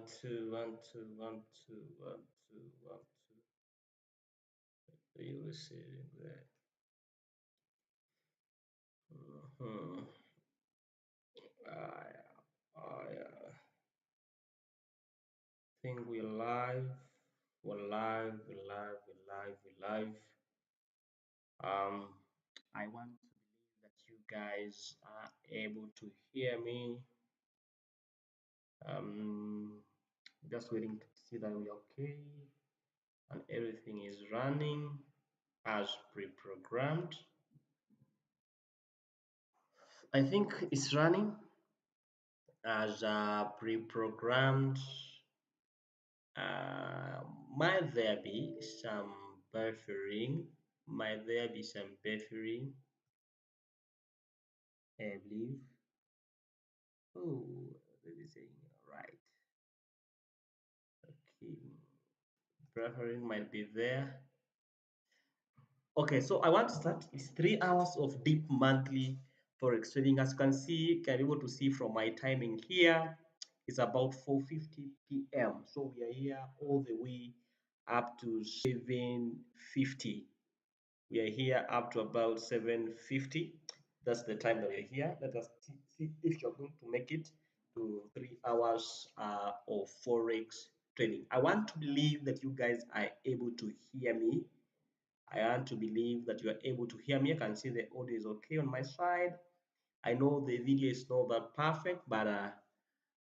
two, one, two, one, two, one, two, one, two. Are you receiving that? Mm-hmm. I think we're live. We're live. We're live. We're live. We're live. Um, I want to believe that you guys are able to hear me. Um, just waiting to see that we're okay and everything is running as pre-programmed. I think it's running as pre-programmed. Uh, might there be some buffering? Might there be some buffering? I believe. Oh, that is saying right. Okay, buffering might be there. Okay, so I want to start. It's 3 hours of deep monthly forex trading. As you can see, you can be able to see from my timing here. It's about 4:50 p.m. So we are here all the way up to 7:50. We are here up to about 7:50. That's the time that we're here. Let us see if you're going to make it to 3 hours of forex trading. I want to believe that you guys are able to hear me. I want to believe that you are able to hear me. I can see the audio is okay on my side. I know the video is not that perfect, but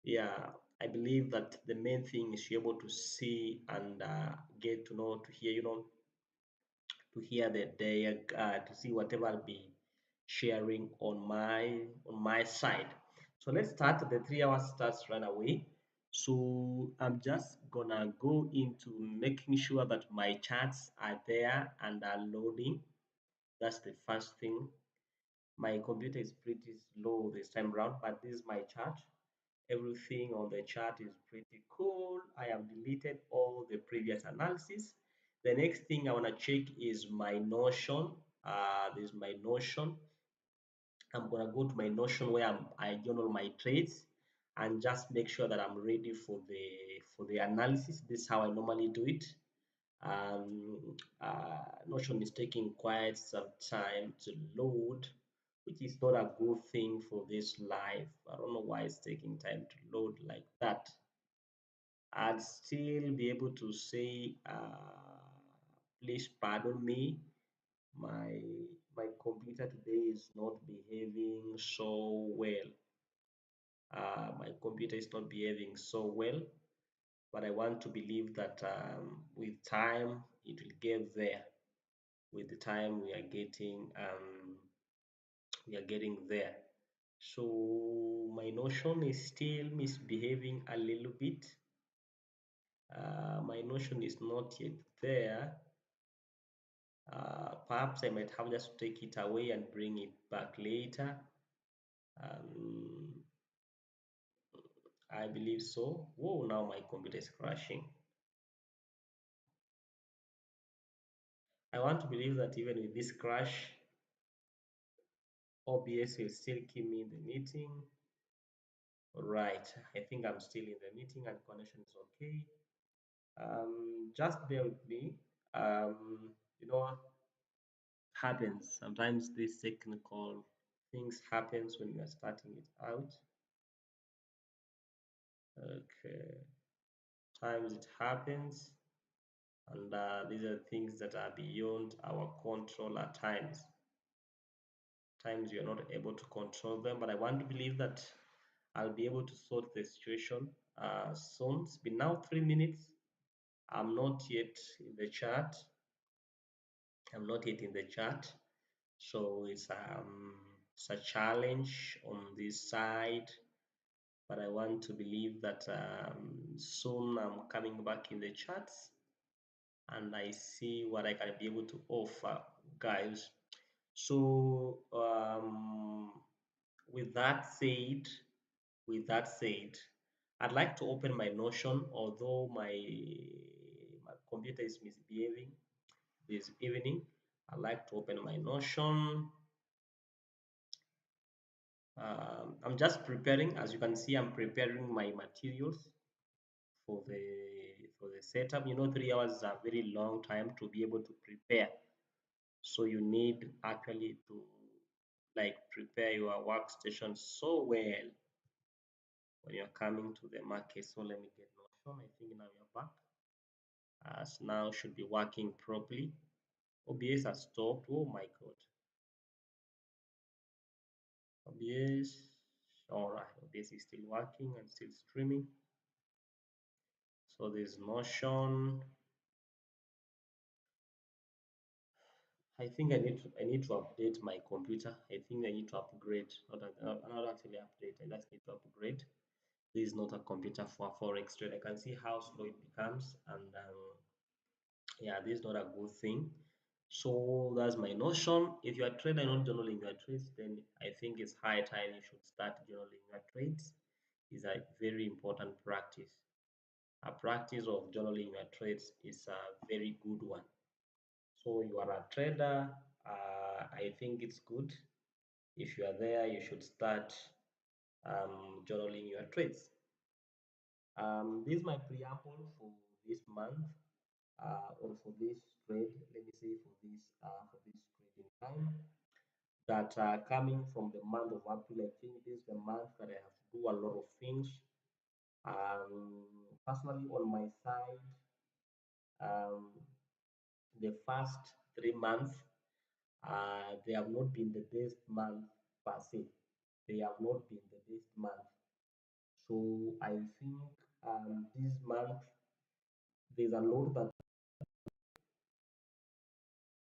yeah, I believe that the main thing is you're able to see and get to know, to hear, to hear to see whatever I'll be sharing on my side. So let's start. The 3 hours starts right away. So I'm just gonna go into making sure that my charts are there and are loading. That's the first thing. My computer is pretty slow this time around, but this is my chart. Everything on the chart is pretty cool. I have deleted all the previous analysis. The next thing I want to check is my Notion. This is my Notion. I'm gonna go to my Notion where I journal my trades and just make sure that I'm ready for the analysis. This is how I normally do it. Notion is taking quite some time to load, which is not a good thing for this live. I don't know why it's taking time to load like that. I'd still be able to say, please pardon me, my my computer today is not behaving so well. My computer is not behaving so well, but I want to believe that with time it will get there. With the time we are getting there. So my Notion is still misbehaving a little bit. My Notion is not yet there. Perhaps I might have just to take it away and bring it back later. Um, I believe so. Whoa, now my computer is crashing. I want to believe that even with this crash, OBS will still keep me in the meeting. Right, I think I'm still in the meeting and connection is okay. Just bear with me. You know what happens? Sometimes these technical things happens when you are starting it out. Okay, times it happens, and these are things that are beyond our control at times. Times you're not able to control them, but I want to believe that I'll be able to sort the situation soon. It's been now 3 minutes. I'm not yet in the chat. I'm not yet in the chat. So it's a challenge on this side, but I want to believe that soon I'm coming back in the chats and I see what I can be able to offer, guys. So with that said, with that said, I'd like to open my Notion, although my computer is misbehaving this evening. I'd like to open my Notion. I'm just preparing. As you can see, I'm preparing my materials for the setup. 3 hours is a very long time to be able to prepare. So you need actually to like prepare your workstation so well when you're coming to the market. So let me get Notion. I think now we're back. As now should be working properly. OBS has stopped. Oh my god. OBS. Alright, OBS is still working and still streaming. So there's Notion. I need to update my computer. I think I need to upgrade. Not actually update. I just need to upgrade. This is not a computer for forex trade. I can see how slow it becomes, and yeah, this is not a good thing. So that's my notion. If you are trader and not journaling your trades, then I think it's high time you should start journaling your trades. It's a very important practice. A practice of journaling your trades is a very good one. So you are a trader. I think it's good. If you are there, you should start journaling your trades. This is my preamble for this month, or for this trade. Let me say for this trading time that coming from the month of April. I think this is the month that I have to do a lot of things. Personally, on my side, um, the first 3 months, they have not been the best month per se. They have not been the best month. So I think this month there's a lot that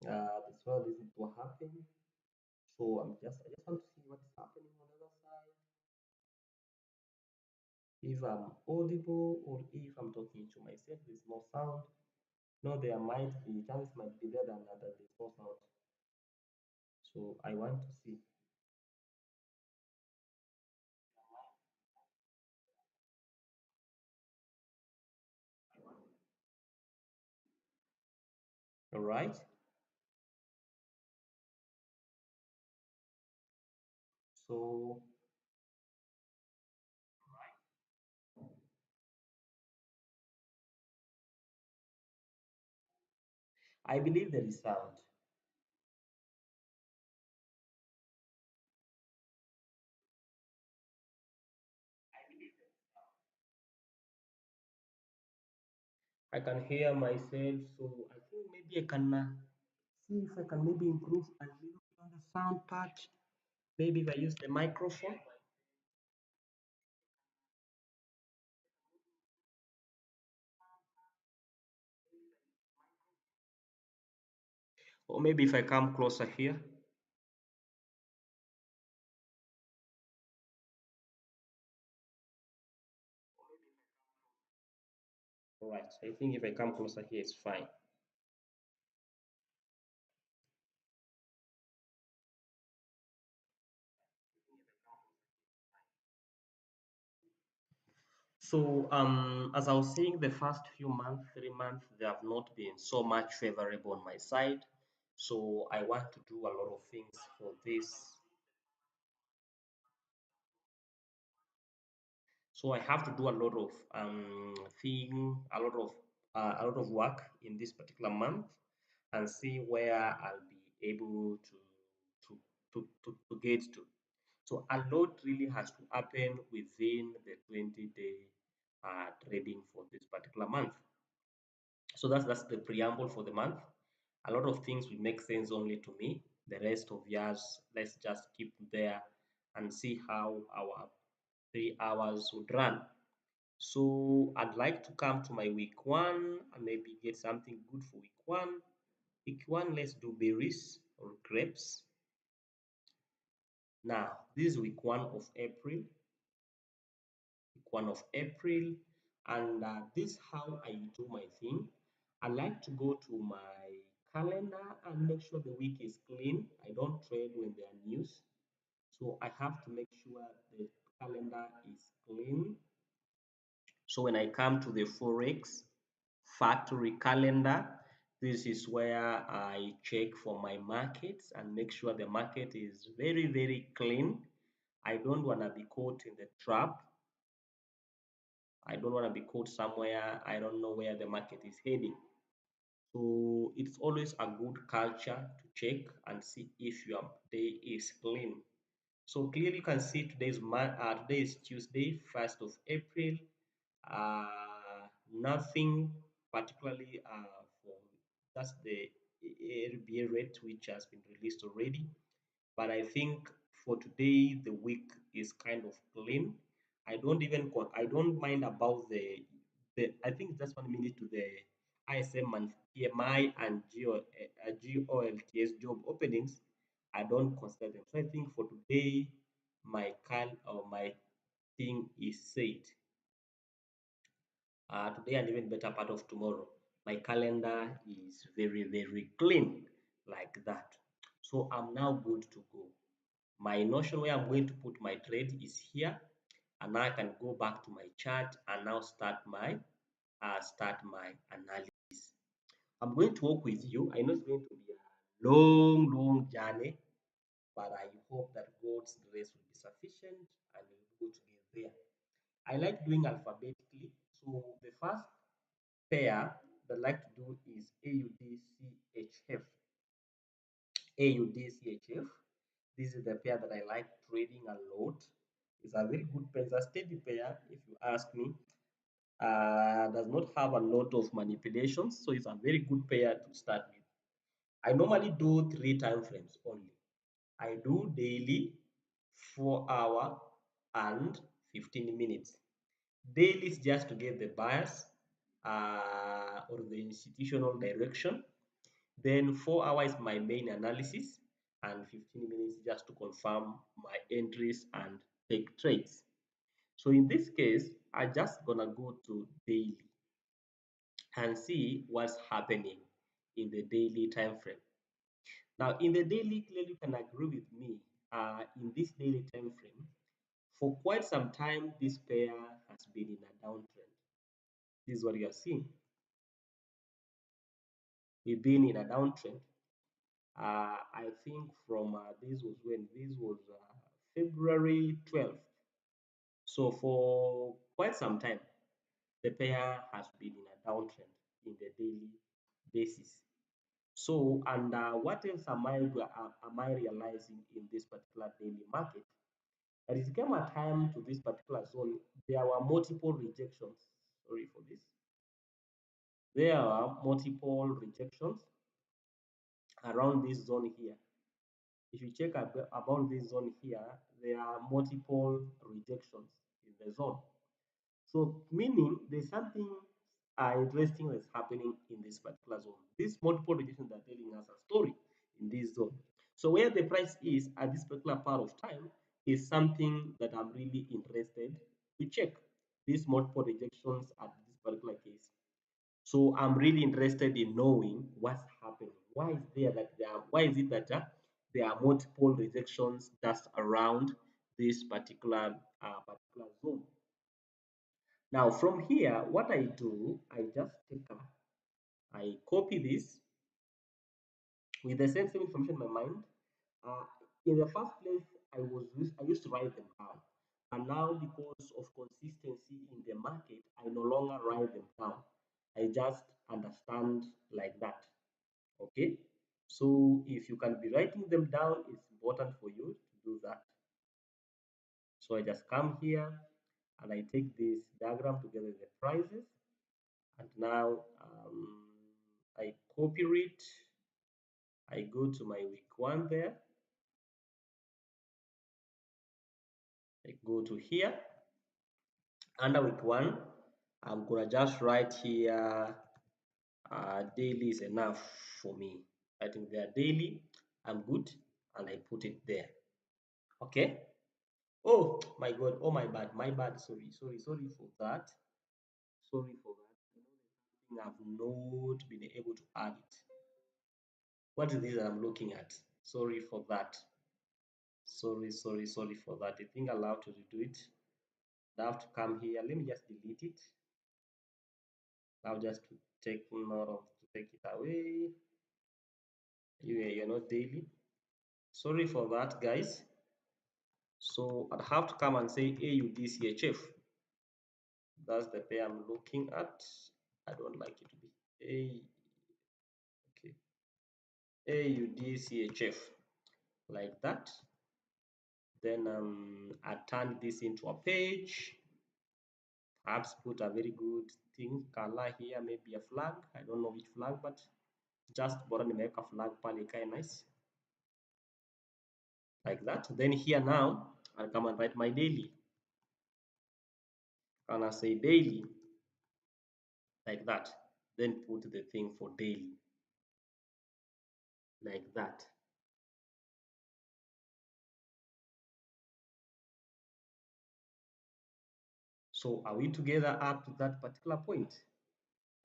this well this will happen. So I just want to see what is happening on the other side. If I'm audible or if I'm talking to myself, there's no sound. No, there might be chances might be there that there's no sound. So I want to see. All right. So I believe there is sound. I can hear myself. So I think maybe I can see if I can maybe improve a little bit on the sound part. Maybe if I use the microphone, or maybe if I come closer here. All right. So I think if I come closer here, it's fine. So as I was saying, the first few months, 3 months, they have not been so much favorable on my side. So I want to do a lot of things for this. So I have to do a lot of a lot of work in this particular month and see where I'll be able to get to. So a lot really has to happen within the 20-day trading for this particular month. So that's the preamble for the month. A lot of things will make sense only to me. The rest of yours, let's just keep there and see how our 3 hours would run. So I'd like to come to my week one and maybe get something good for week one. Week one, let's do berries or grapes. Now, this is week 1 of April, and this is how I do my thing. I like to go to my calendar and make sure the week is clean. I don't trade when there are news, so I have to make sure the calendar is clean. So when I come to the Forex factory calendar, this is where I check for my markets and make sure the market is very, very clean. I don't want to be caught in the trap I don't want to be caught somewhere. I don't know where the market is heading. So it's always a good culture to check and see if your day is clean. So clearly you can see today is Tuesday, 1st of April. Nothing particularly for that's the RBA rate which has been released already. But I think for today the week is kind of clean. I don't mind about the I think just 1 minute to the ISM and PMI and GOLTS job openings. I don't consider them. So I think for today my thing is said. Today and even better part of tomorrow. My calendar is very clean like that. So I'm now good to go. My notion where I'm going to put my trade is here, and now I can go back to my chart and now start my analysis. I'm going to work with you. I know it's going to be a long journey, but I hope that God's grace will be sufficient and we'll go to get there. I like doing alphabetically. So the first pair that I like to do is AUDCHF. AUDCHF. This is the pair that I like trading a lot. It's a very good pair. It's a steady pair, if you ask me. Does not have a lot of manipulations, so it's a very good pair to start with. I normally do three time frames only. I do daily, 4 hour, and 15 minutes. Daily is just to get the bias or the institutional direction. Then 4 hours is my main analysis, and 15 minutes just to confirm my entries and take trades. So in this case, I just gonna go to daily and see what's happening in the daily time frame. Now, in the daily, clearly you can agree with me. In this daily time frame, for quite some time, this pair has been in a downtrend. This is what you are seeing. We've been in a downtrend. I think from this was February 12th. So for quite some time, the pair has been in a downtrend in the daily basis. So, and what else am I realizing in this particular daily market? That it came a time to this particular zone, there were multiple rejections. Sorry for this. There are multiple rejections around this zone here. If you check about this zone here, there are multiple rejections in the zone. So meaning there's something interesting that's happening in this particular zone. These multiple rejections are telling us a story in this zone. So where the price is at this particular part of time is something that I'm really interested to check. These multiple rejections at this particular case. So I'm really interested in knowing what's happening. Why is it that there are multiple rejections just around this particular zone? Now from here, what I do, I copy this with the same information in my mind. Uh, in the first place, I used to write them down, and now because of consistency in the market, I no longer write them down. I just understand like that. Okay, so if you can be writing them down, it's important for you to do that. So I just come here and I take this diagram together with the prices, and now I copy it. I go to my week one there. I go to here under week one. I'm gonna just write here daily is enough for me. I think they are daily. I'm good, and I put it there. Okay. Oh my God. Oh my bad. My bad. Sorry for that. Sorry for that. You know, there's something I've not been able to add it. What is this that I'm looking at? Sorry for that. Sorry for that. I think I'll have to redo it. I have to come here. Let me just delete it. Now just to take note of to take it away. You're not daily. Sorry for that, guys. So I'd have to come and say AUDCHF. That's the pair I'm looking at. I don't like it to be A. Okay, AUDCHF like that. Then I turned this into a page. Perhaps put a very good thing color here, maybe a flag. I don't know which flag, but just bora nimeweka flag pale ikae nice like that. Then here now I'll come and write my daily, and I say daily like that. Then put the thing for daily like that. So are we together up to that particular point?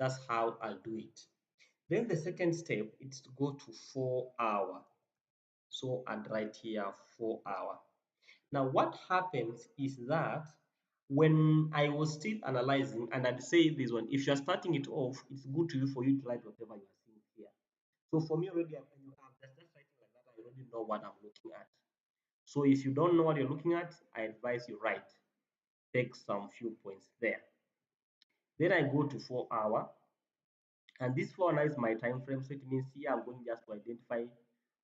That's how I'll do it. Then the second step is to go to 4 hour. So I'd write here 4 hour. Now what happens is that when I was still analyzing, and I'd say this one, if you're starting it off, it's good to you for you to write whatever you are seeing here. So for me already, I'm just writing like that, I already know what I'm looking at. So if you don't know what you're looking at, I advise you write, take some few points there. Then I go to 4 hour, and this 4 hour is my time frame. So it means here I'm going just to identify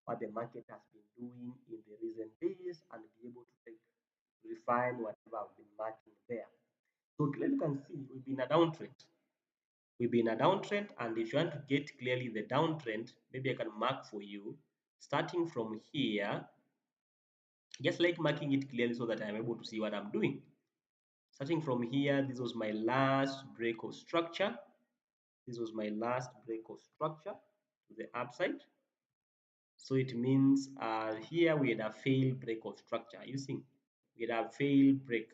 what the market has been doing in the recent days and be able to take refine whatever I've been marking there. So clearly you can see we've been a downtrend. We've been a downtrend, and if you want to get clearly the downtrend, maybe I can mark for you starting from here, just like marking it clearly so that I'm able to see what I'm doing. Starting from here, this was my last break of structure. This was my last break of structure to the upside. So it means here we had a failed break of structure. You see, we had a failed break,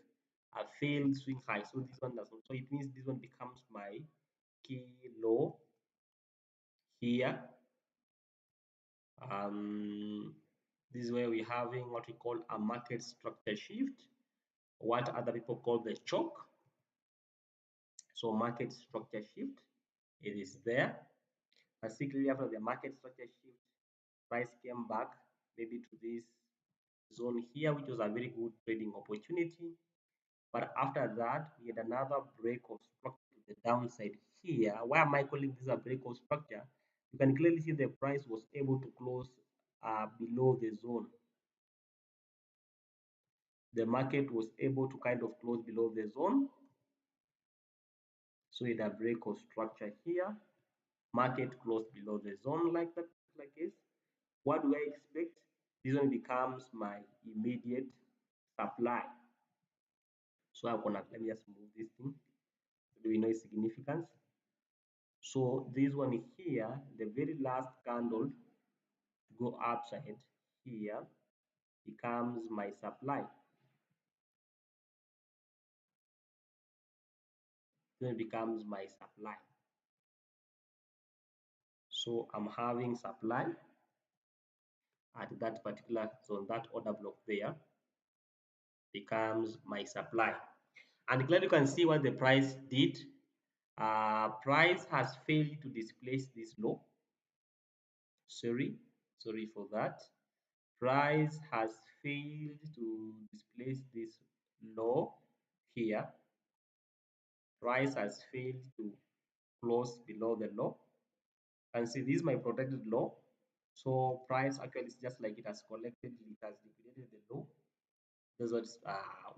a failed swing high. So this one doesn't. So it means this one becomes my key low here. This is where we're having what we call a market structure shift, what other people call the choke. So market structure shift, it is there. Basically, after the market structure shift, price came back maybe to this zone here, which was a very good trading opportunity. But after that, we had another break of structure to the downside here. Why am I calling this a break of structure? You can clearly see the price was able to close below the zone. The market was able to kind of close below the zone. So we had a break of structure here. Market closed below the zone like that, like this. What do I expect? This one becomes my immediate supply. So I'm gonna let me just move this thing so we know its significance. So this one here, the very last candle to go upside here becomes my supply. Then it becomes my supply. So I'm having supply at that particular zone, that order block there becomes my supply. And clearly you can see what the price did. Price has failed to displace this low. Sorry for that. Price has failed to displace this low here. Price has failed to close below the low. And see, this is my protected low. So price actually is just like it has collected, it has liquidated the low. That's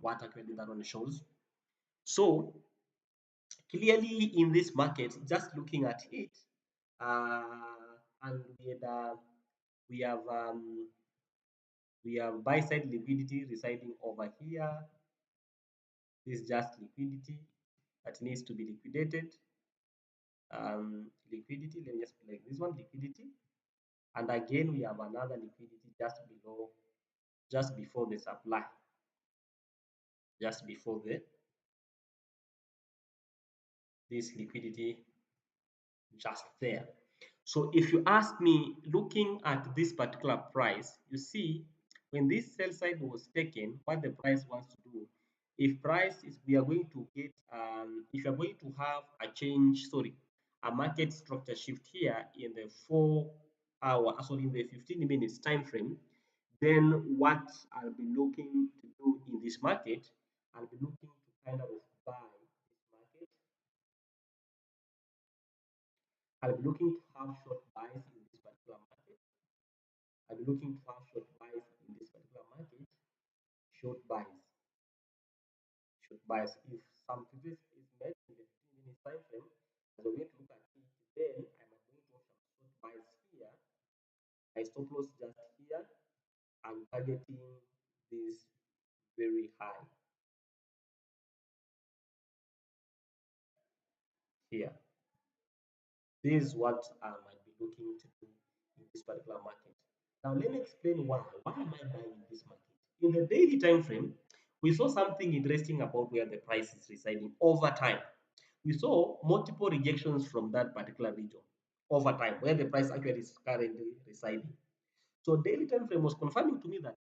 what actually that one shows. So clearly in this market, just looking at it, and we have buy side liquidity residing over here. This is just liquidity that needs to be liquidated. Liquidity, let me just put like this one, liquidity. And again, we have another liquidity just below, just before the supply, just before this liquidity just there. So if you ask me, looking at this particular price, you see when this sell side was taken, what the price wants to do, if price is, we are going to get, if you are going to have a change, sorry, a market structure shift here in the 4 hour, sorry, in the 15 minutes time frame, then what I'll be looking to do in this market, I'll be looking to kind of buy this I'll be looking to have short buys in this particular market. I'll be looking to have short buys in this particular market. Short buys, short buys. If some purchase is made in the 15 minutes time frame, as a way to look at it, then I'm going to have some short buys here. My stop loss just here. I'm targeting this very high here. This is what I might be looking to do in this particular market. Now let me explain why. Why am I buying in this market? In the daily time frame, we saw something interesting about where the price is residing over time. We saw multiple rejections from that particular region over time, where the price actually is currently residing. So daily time frame was confirming to me that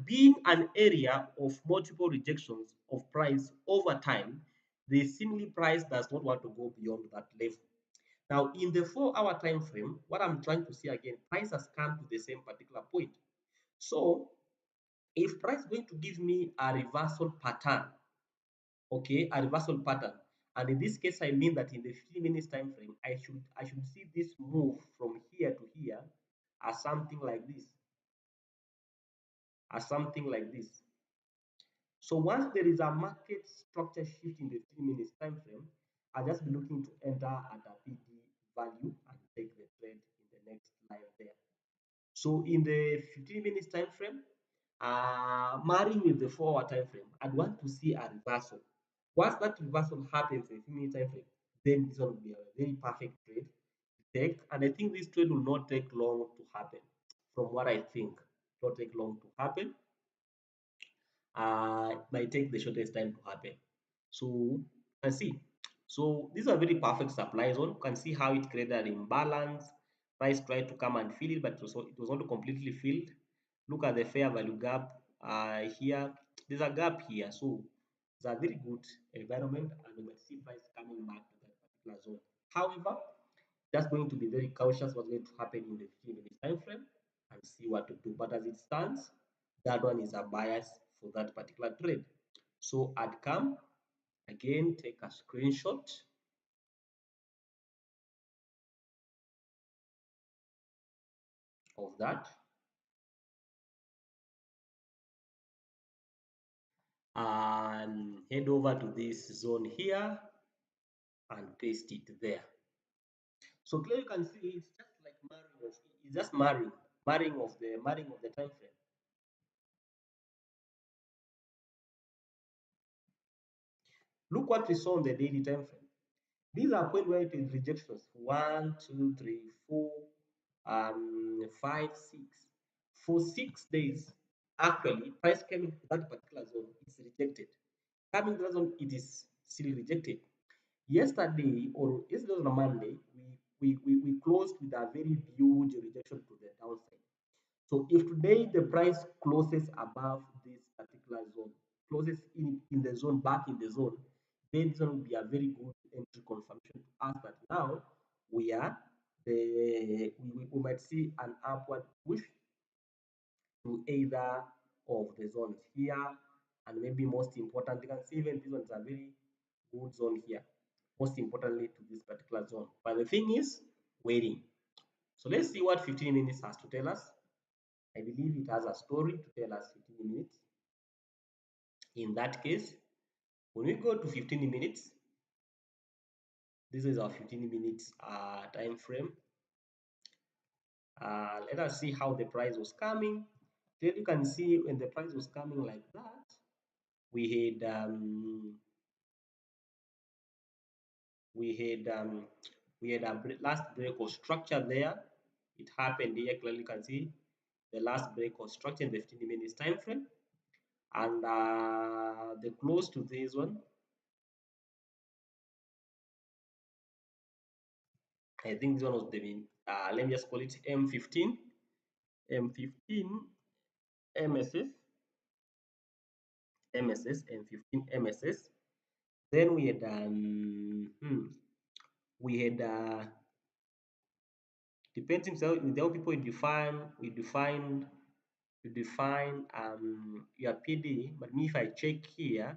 being an area of multiple rejections of price over time, the seemingly price does not want to go beyond that level. Now, in the 4 hour time frame, what I'm trying to see again, price has come to the same particular point. So, if price is going to give me a reversal pattern, okay, a reversal pattern, and in this case, I mean that in the 15 minutes time frame, I should see this move from here to here as something like this, as something like this. So once there is a market structure shift in the 3 minutes time frame, I'll just be looking to enter at a PD value and take the trade in the next line there. So in the 15 minutes time frame, marrying with the 4 hour time frame, I'd want to see a reversal. Once that reversal happens in the 15 minutes time frame, then this one will be a very perfect trade to take. And I think this trade will not take long to happen. From what I think, not take long to happen. It might take the shortest time to happen. So you can see. So these are very perfect supply zone. You can see how it created an imbalance. Price tried to come and fill it, but it was not completely filled. Look at the fair value gap here. There's a gap here. So it's a very good environment, and we might see price coming back to that particular zone. However, just going to be very cautious what's going to happen in the 15 minutes time frame and see what to do. But as it stands, that one is a bias for that particular trade. So I'd come again, take a screenshot of that and head over to this zone here and paste it there. So clearly you can see it's just like marrying of it's just marrying of the time frame. Look what we saw on the daily time frame. These are point where it is rejections. 1, 2, 3, 4, 5, 6. For 6 days, actually, price came to that particular zone, it's rejected. Coming to that zone, it is still rejected. Yesterday, or yesterday on a Monday, we closed with a very huge rejection to the downside. So if today the price closes above this particular zone, closes in the zone, back in the zone, then this will be a very good entry confirmation to us that now we are we might see an upward push to either of the zones here, and maybe most important, you can see even these ones are very good zone here. Most importantly to this particular zone. But the thing is waiting. So let's see what 15 minutes has to tell us. I believe it has a story to tell us 15 minutes. In that case, when we go to 15 minutes, this is our 15 minutes time frame. Let us see how the price was coming. Then you can see when the price was coming like that, we had we had we had a last break of structure there. It happened here. Clearly you can see the last break of structure in the 15 minutes time frame, and the close to this one, I think this one was the let me just call it M15 MSS M15 MSS. Then we had depending with the people we define your PD. But me, if I check here,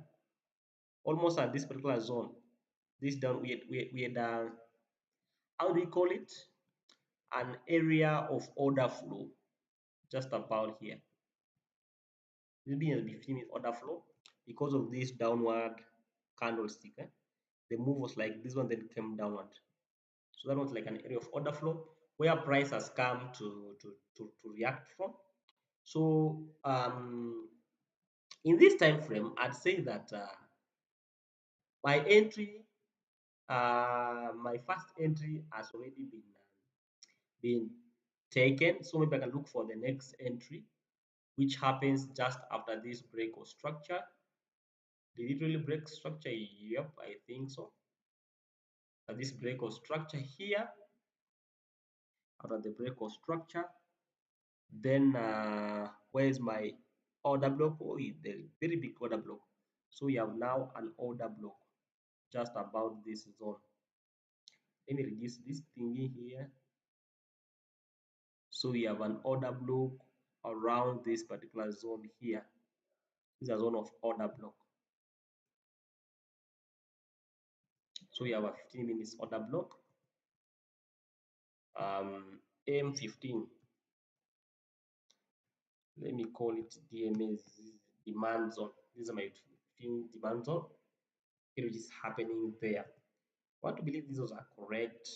almost at this particular zone, this down we had how do we call it? An area of order flow, just about here. Maybe in the 15-minute order flow because of this downward candlestick. The move was like this one, then came downward. So that was like an area of order flow where price has come to react from. So in this time frame, I'd say that my entry, my first entry has already been taken. So maybe I can look for the next entry, which happens just after this break of structure. Did it really break structure? Yep, I think so. At this break of structure here, after the break of structure, then where is my order block? Oh, the very big order block. So we have now an order block just about this zone. Let me reduce this thingy here. So we have an order block around this particular zone here. This is a zone of order block. So we have a 15 minutes order block. M15. Let me call it DMA demand zone. This is my 15 demand zone, which is happening there. I want to believe these are correct.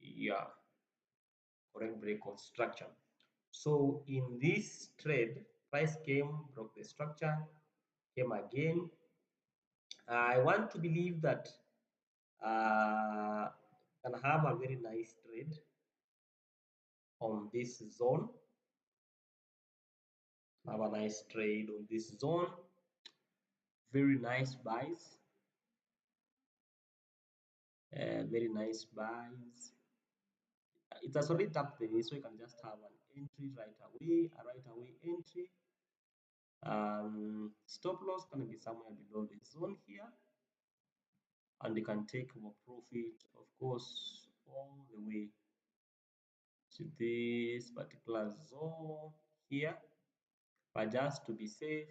Yeah, correct break of structure. So in this trade, price came, broke the structure, came again. I want to believe that can have a very nice trade on this zone. Have a nice trade on this zone. Very nice buys. Very nice buys. It has already tapped the knee, so you can just have an entry right away, a right away entry. Stop loss can be somewhere below the zone here, and you can take more profit, of course, all the way to this particular zone here. But just to be safe,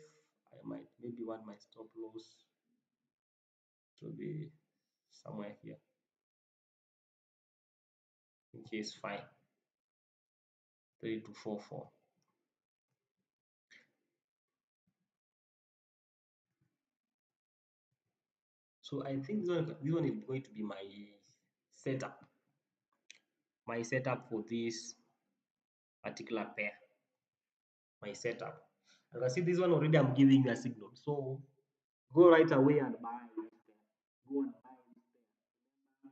I might maybe want my stop loss to be somewhere here, which is fine. 3244. So I think this one is going to be setup my setup for this particular pair. My setup. And you can see this one already I'm giving you a signal. So go right away and buy this pair. Go and buy this pair.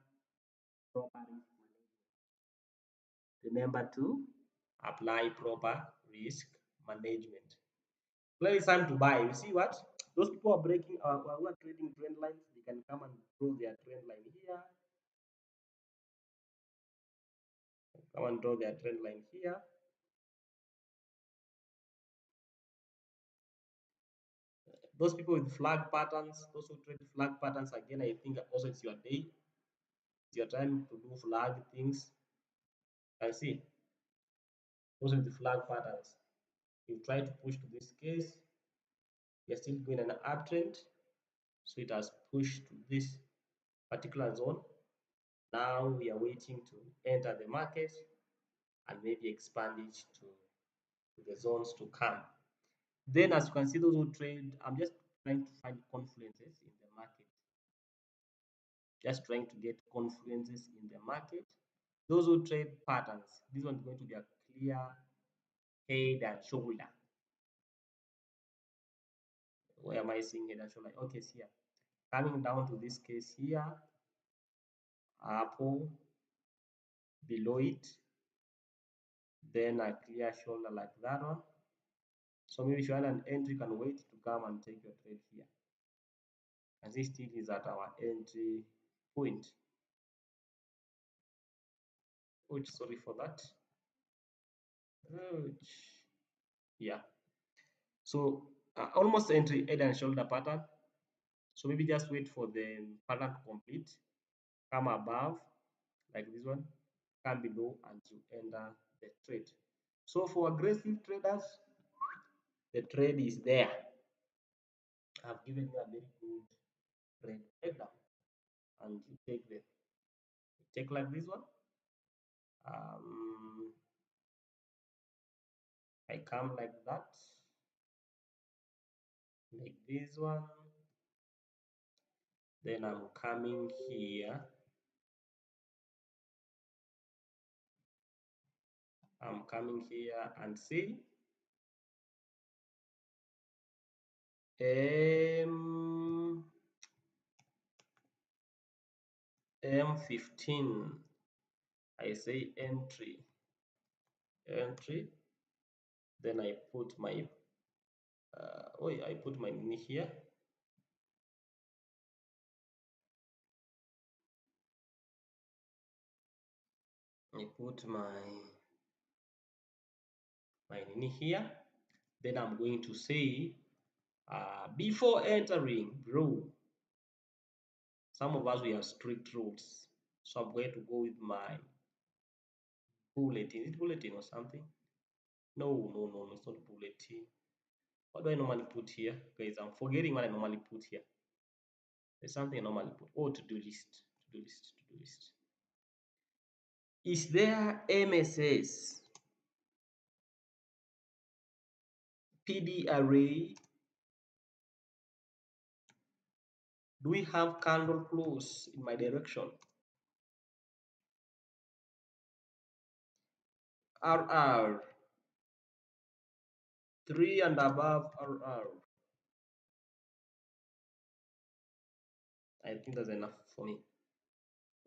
Proper risk management. Remember to apply proper risk management. When it's time to buy, you see what? Those people are breaking who are trading trend lines, they can come and draw their trend line here. Come and draw their trend line here. Those people with flag patterns, those who trade flag patterns, again, I think also it's your day. It's your time to do flag things. I see. Those with the flag patterns. You try to push to this case. You're still going an uptrend. So it has pushed to this particular zone. Now we are waiting to enter the market and maybe expand it to the zones to come. Then as you can see, those who trade, I'm just trying to find confluences in the market. Just trying to get confluences in the market. Those who trade patterns, this one is going to be a clear head and shoulder. Where am I seeing head and shoulder? Okay, it's here. Coming down to this case here, apple below it, then a clear shoulder like that one. So maybe if you want an entry, you can wait to come and take your trade here. And this still is at our entry point. Which sorry for that. Ouch. Yeah. So almost entry head and shoulder pattern. So maybe just wait for the pattern to complete. Come above like this one, come below and you enter the trade. So for aggressive traders, the trade is there. I've given you a very good trade breakdown, and you take like this one. Um, I come like that, like this one. Then I'm coming here. I'm coming here and see M M15. I say entry. Then I put my I put my nini here. I put my nini here. Then I'm going to say before entering, bro. Some of us we have strict rules, so I'm going to go with my bulletin. Is it bulletin or something? No, no, no, no, it's not bulletin. What do I normally put here? Guys, I'm forgetting what I normally put here. There's something I normally put. Oh, to-do list. To-do list. To-do list. Is there MSS, PD array? Do we have candle close in my direction? RR. 3 and above RR. I think that's enough for me.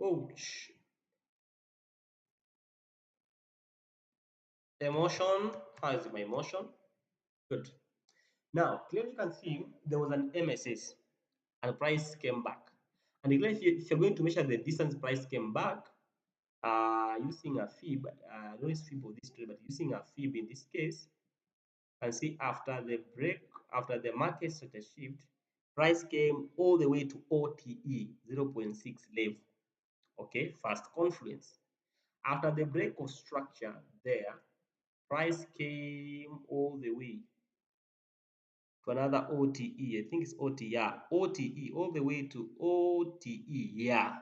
Oh, emotion. How is my emotion? Good. Now, clearly you can see there was an MSS and price came back. And again, if you're going to measure the distance price came back using a fib, I don't use fib of this trade, but using a fib in this case, you can see after the break, after the market started shift, price came all the way to OTE 0.6 level. Okay, fast confluence. After the break of structure there, price came all the way to another OTE. I think it's OTE, yeah, OTE all the way to OTE, yeah,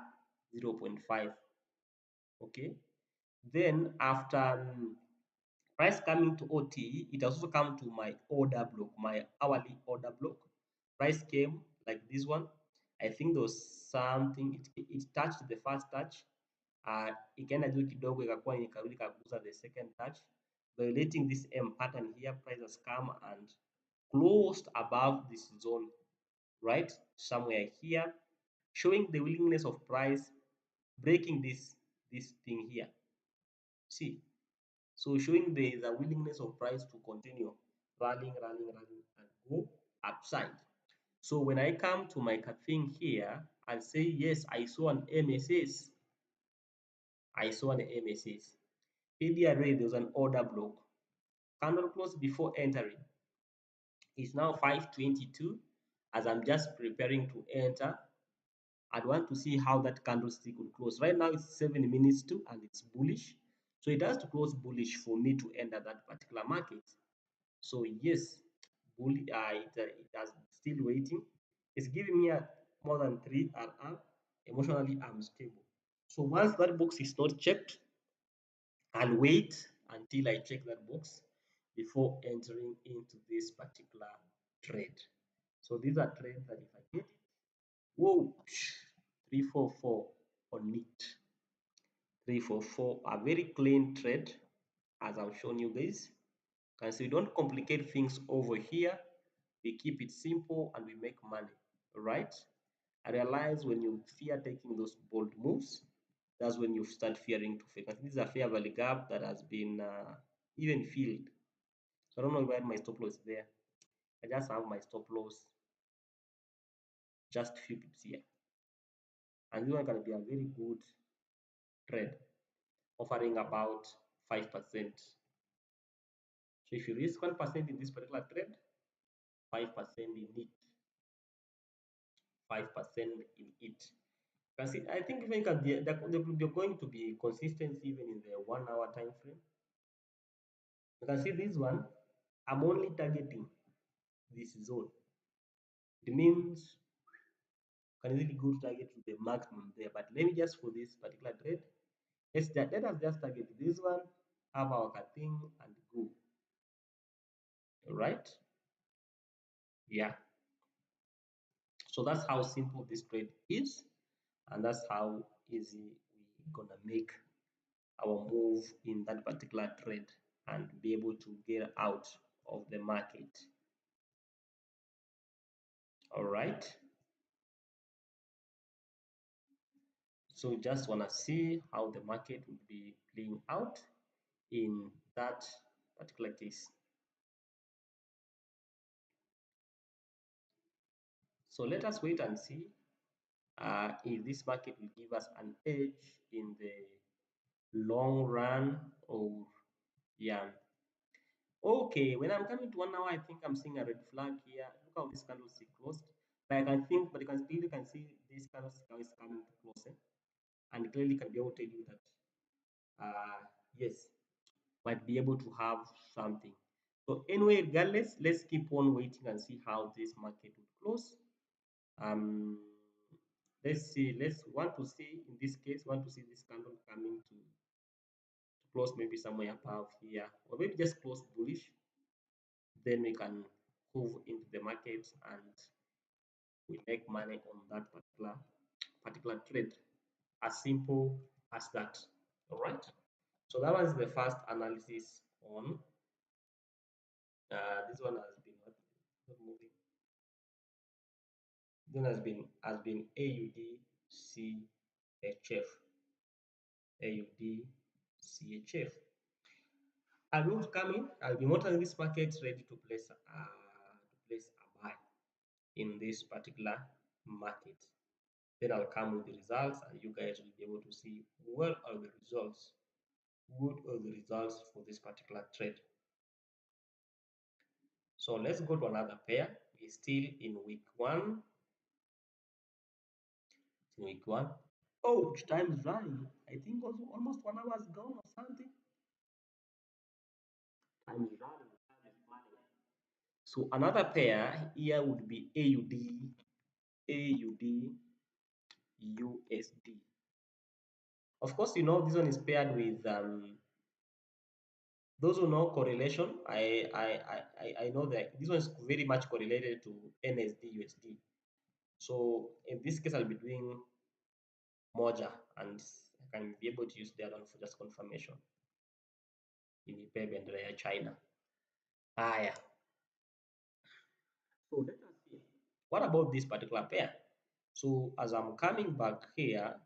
0.5. Okay, then after price coming to OTE, it also come to my order block, my hourly order block. Price came like this one. I think there was something, it touched the first touch, ikaenda juu kidogo ikakuwa ikarudi kagusa the second touch, violating this M pattern here. Price has come and closed above this zone, right, somewhere here, showing the willingness of price breaking this thing here. See, so showing the willingness of price to continue rallying and go upside. So when I come to my thing here and say yes, I saw an MSS, I saw an MSS. PD array, there was an order block. Candle close before entering. It's now 5:22 as I'm just preparing to enter. I'd want to see how that candlestick will close. Right now it's 7 minutes to and it's bullish. So it has to close bullish for me to enter that particular market. So yes, it has still waiting. It's giving me a more than 3 RR. Emotionally, I'm stable. So once that box is not checked, I'll wait until I check that box before entering into this particular trade. So these are trades that if I get it, whoa, 344 on it. 344, a very clean trade, as I've shown you guys. And so we don't complicate things over here. We keep it simple and we make money, right? I realize when you fear taking those bold moves, that's when you start fearing to fake. This is a fair value gap that has been even filled. So I don't know why my stop loss is there. I just have my stop loss just few pips here. And this one can be a very good trade, offering about 5%. So if you risk 1% in this particular trade, 5% in it, 5% in it. Because I think even there going to be consistency even in the 1 hour time frame. You can see this one, I'm only targeting this zone. It means can easily go to target to the maximum there. But let me just for this particular trade, let us just target this one, have our thing and go. All right. Yeah. So that's how simple this trade is, and that's how easy we're gonna make our move in that particular trade and be able to get out of the market. All right. So just want to see how the market will be playing out in that particular case. So let us wait and see if this market will give us an edge in the long run or yeah. Okay, when I'm coming to 1 hour, I think I'm seeing a red flag here. Look how this candlestick closed. But I can think, but you can clearly can see this candlestick is coming to close, and clearly can be able to tell you that yes, might be able to have something. So anyway, regardless, let's keep on waiting and see how this market will close. Um, let's see. Let's want to see in this case, want to see this candle coming to close maybe somewhere above here, or maybe just close bullish. Then we can move into the market and we make money on that particular trade. As simple as that. All right. So that was the first analysis on this one has been not moving. This one has been AUD CHF. AUD CHF. I will come in. I'll be monitoring this market ready to place a buy in this particular market. Then I'll come with the results, and you guys will be able to see what are the results. What are the results for this particular trade? So let's go to another pair. We're still in week one. In week one. Oh, time is running. I think also almost 1 hour is gone or something. Time is running. Time is money. So another pair here would be AUD, USD. Of course, you know this one is paired with those who know correlation. I know that this one is very much correlated to NSD USD. So in this case, I'll be doing Moja, and I can be able to use the other one for just confirmation in the pair and China. Yeah. So let us see. What about this particular pair? So as I'm coming back here,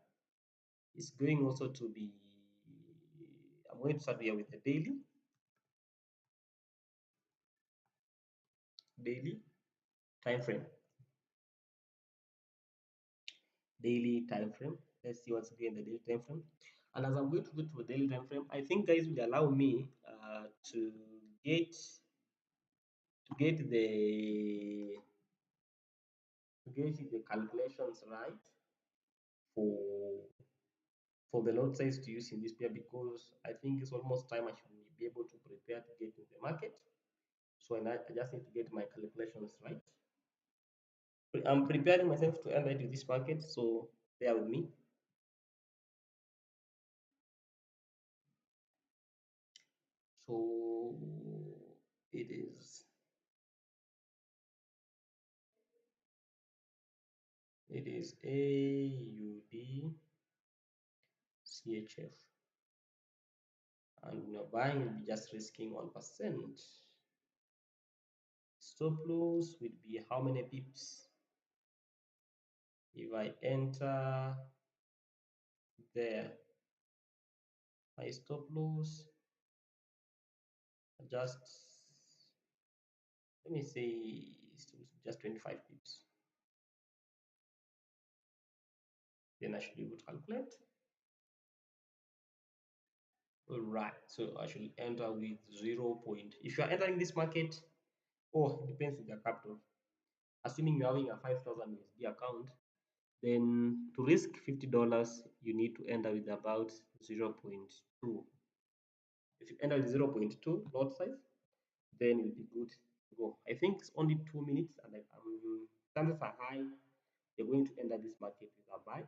it's going also to be, I'm going to start here with the daily time frame. Daily time frame. Let's see what's going in the daily time frame. And as I'm going to go to a daily time frame, I think guys will allow me to get the calculations right for the lot size to use in this pair, because I think it's almost time I should be able to prepare to get in the market. So I just need to get my calculations right. I'm preparing myself to enter into this market, so bear with me. So it is AUD CHF, and buying will be just risking 1%. Stop loss would be how many pips? If I enter there, my stop loss, just let me say just 25 pips. Then I should be able to calculate. All right, so I should enter with 0. If you are entering this market, it depends with your capital. Assuming you're having a 5,000 USD account, then to risk $50, you need to enter with about 0.2. If you enter with 0.2 lot size, then you'll be good to go. I think it's only 2 minutes, and chances are high You're going to enter this market with a buy.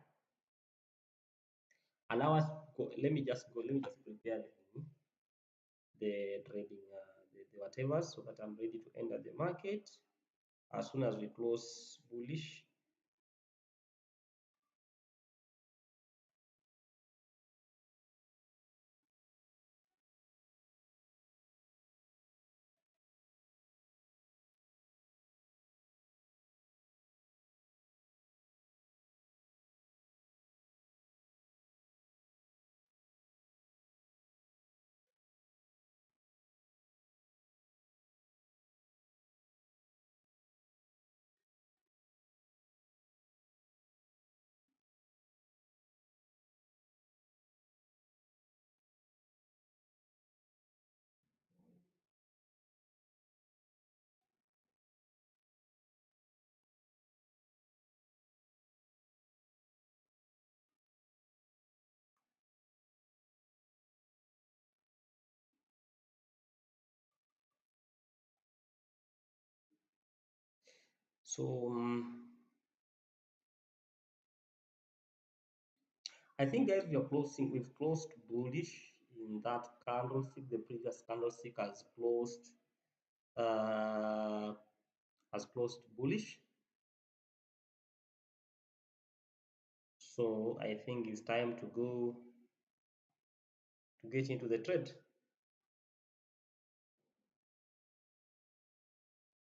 Allow us go. Let me just go. Let me just prepare the trading, the whatever, so that I'm ready to enter the market as soon as we close bullish. So I think guys, we've closed bullish in that candlestick. The previous candlestick uh, has closed bullish. So I think it's time to go to get into the trade.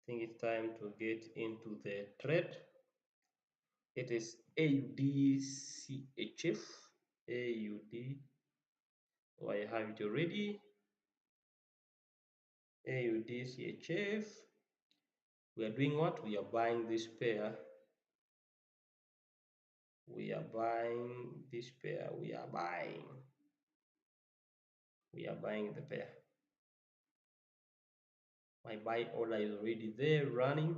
I think it's time to get into the trade. It is AUDCHF. AUD. Oh, I have it already. AUDCHF. We are doing what? We are buying this pair. We are buying this pair. We are buying the pair. My buy order is already there running.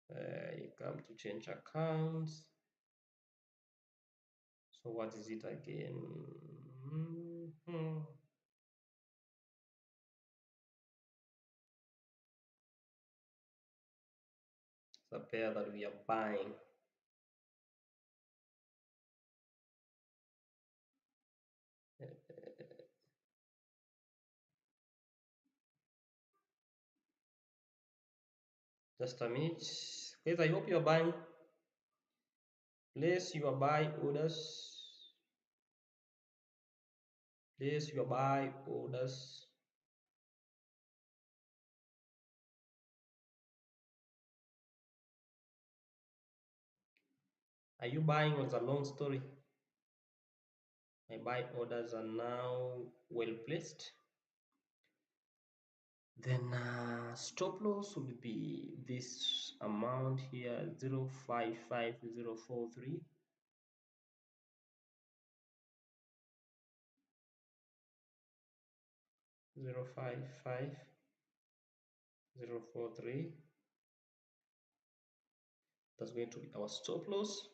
You come to change accounts. So what is it again? It's a pair that we are buying. Just a minute. Guys, I hope you are buying. Place your buy orders. Place your buy orders. Are you buying or is a long story? My buy orders are now well placed. Then stop loss would be this amount here, 055043. 055043. That's going to be our stop loss.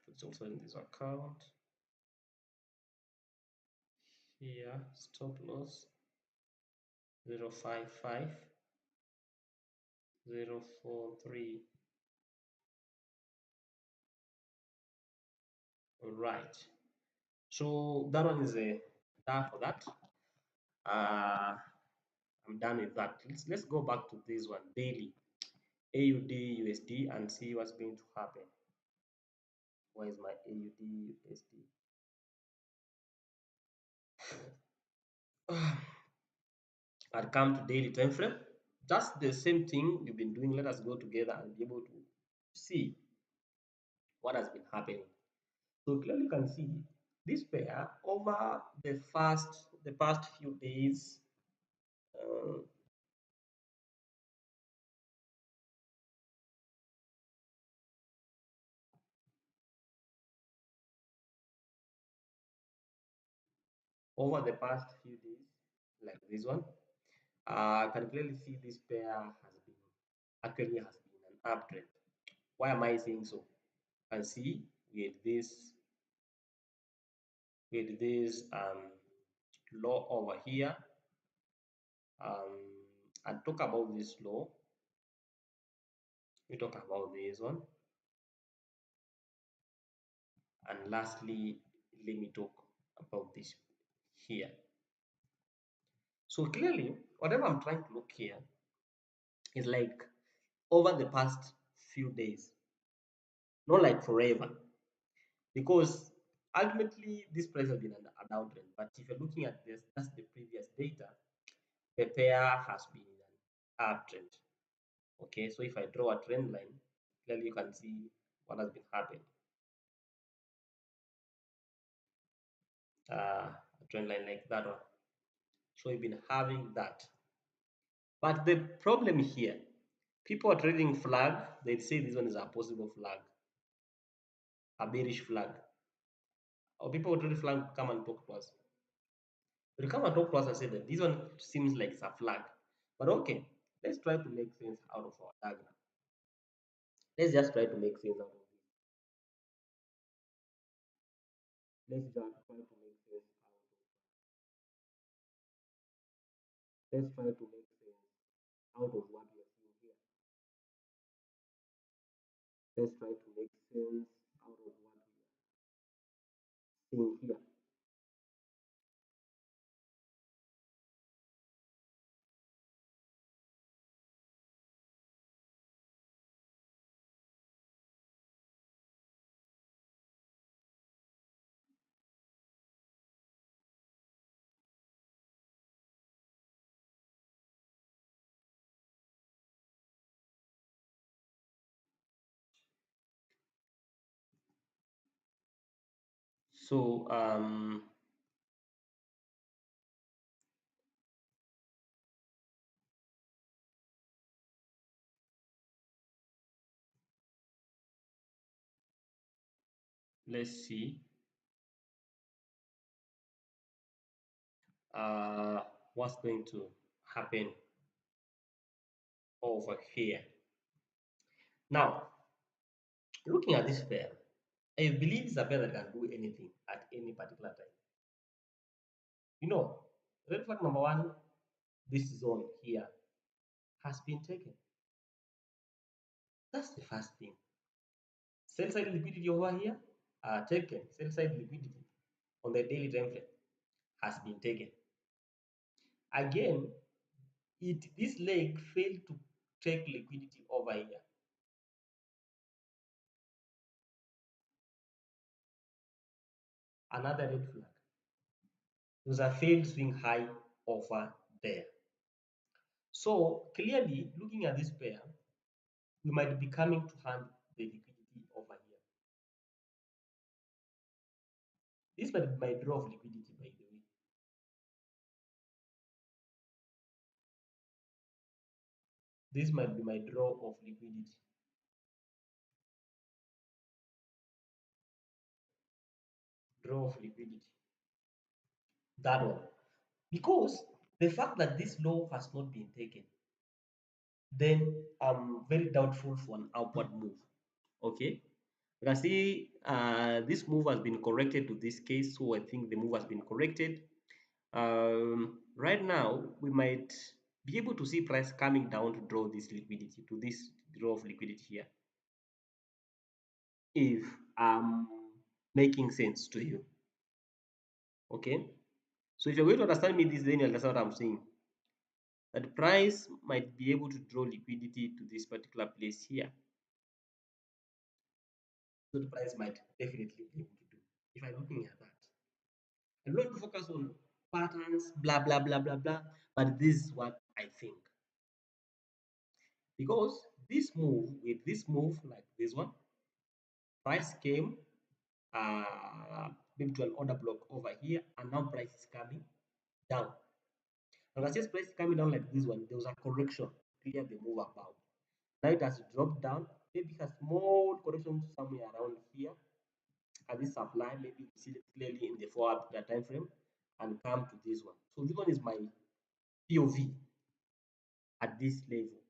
It's also in this account. Here, stop loss 055043. Right. So that one is done for that. I'm done with that. Let's go back to this one daily. AUD USD and see what's going to happen. Where is my AUD USD? I'll come to daily time frame. Just the same thing we've been doing. Let us go together and be able to see what has been happening. So clearly you can see this pair over the past few days. Uh, Over the past few days, like this one, I can clearly see this pair has been an uptrend. Why am I saying so? You can see with this low over here, And talk about this law. We talk about this one. And lastly, let me talk about this here. So clearly, whatever I'm trying to look here is like over the past few days, not like forever, because ultimately this price has been a downtrend. But if you're looking at this, that's the previous data, the pair has been in an uptrend. Okay, so if I draw a trend line, clearly you can see what has been happening. A trend line like that one. So we've been having that. But the problem here, people are trading flag. They say this one is a possible flag, a bearish flag. Or people who trade flag come and talk to us. They come and talk to us and say that this one seems like it's a flag. But okay, let's try to make sense out of our diagram. Let's just try to make sense out of it. Let's just try to make sense out of let's try to make sense out of what we are seeing here. Let's try to make sense out of what we are seeing here. So let's see uh, what's going to happen over here. Now, looking at this pair, I believe it's a pair that can do anything at any particular time. You know, red flag number one, this zone here has been taken. That's the first thing. Sell side liquidity over here, taken. Sell side liquidity on the daily time frame has been taken. Again, this leg failed to take liquidity over here. Another red flag. There's a failed swing high over there. So clearly, looking at this pair, we might be coming to hand the liquidity over here. This might be my draw of liquidity, by the way. This might be my draw of liquidity. Draw of liquidity. That one. Because the fact that this low has not been taken, then I'm very doubtful for an upward move. Okay. You can see this move has been corrected to this case, so I think the move has been corrected. Right now, we might be able to see price coming down to draw this liquidity, to this draw of liquidity here, if I'm making sense to you. Okay, so if you're going to understand me this, then you understand what I'm saying. That price might be able to draw liquidity to this particular place here. So the price might definitely be able to do. If I'm looking at that, I don't want to focus on patterns, blah blah blah blah blah. But this is what I think. Because this move, with this move like this one, price came maybe to an order block over here, and now price is coming down. And as this price is coming down like this one, there was a correction, clear the move about. Now it has dropped down, maybe a small correction somewhere around here, and this supply, maybe you see it clearly in the 4 hour time frame, and come to this one. So this one is my POV at this level.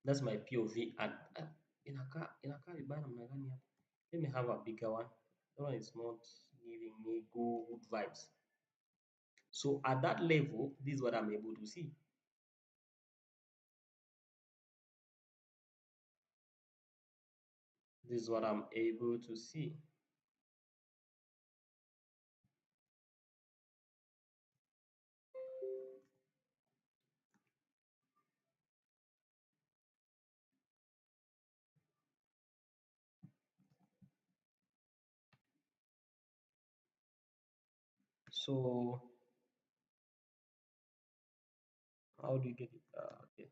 That's my POV. And inakaa vibaya namna gani hapa? Let me have a bigger one. That one is not giving me good vibes. So at that level, this is what I'm able to see. This is what I'm able to see. So how do you get it? Okay.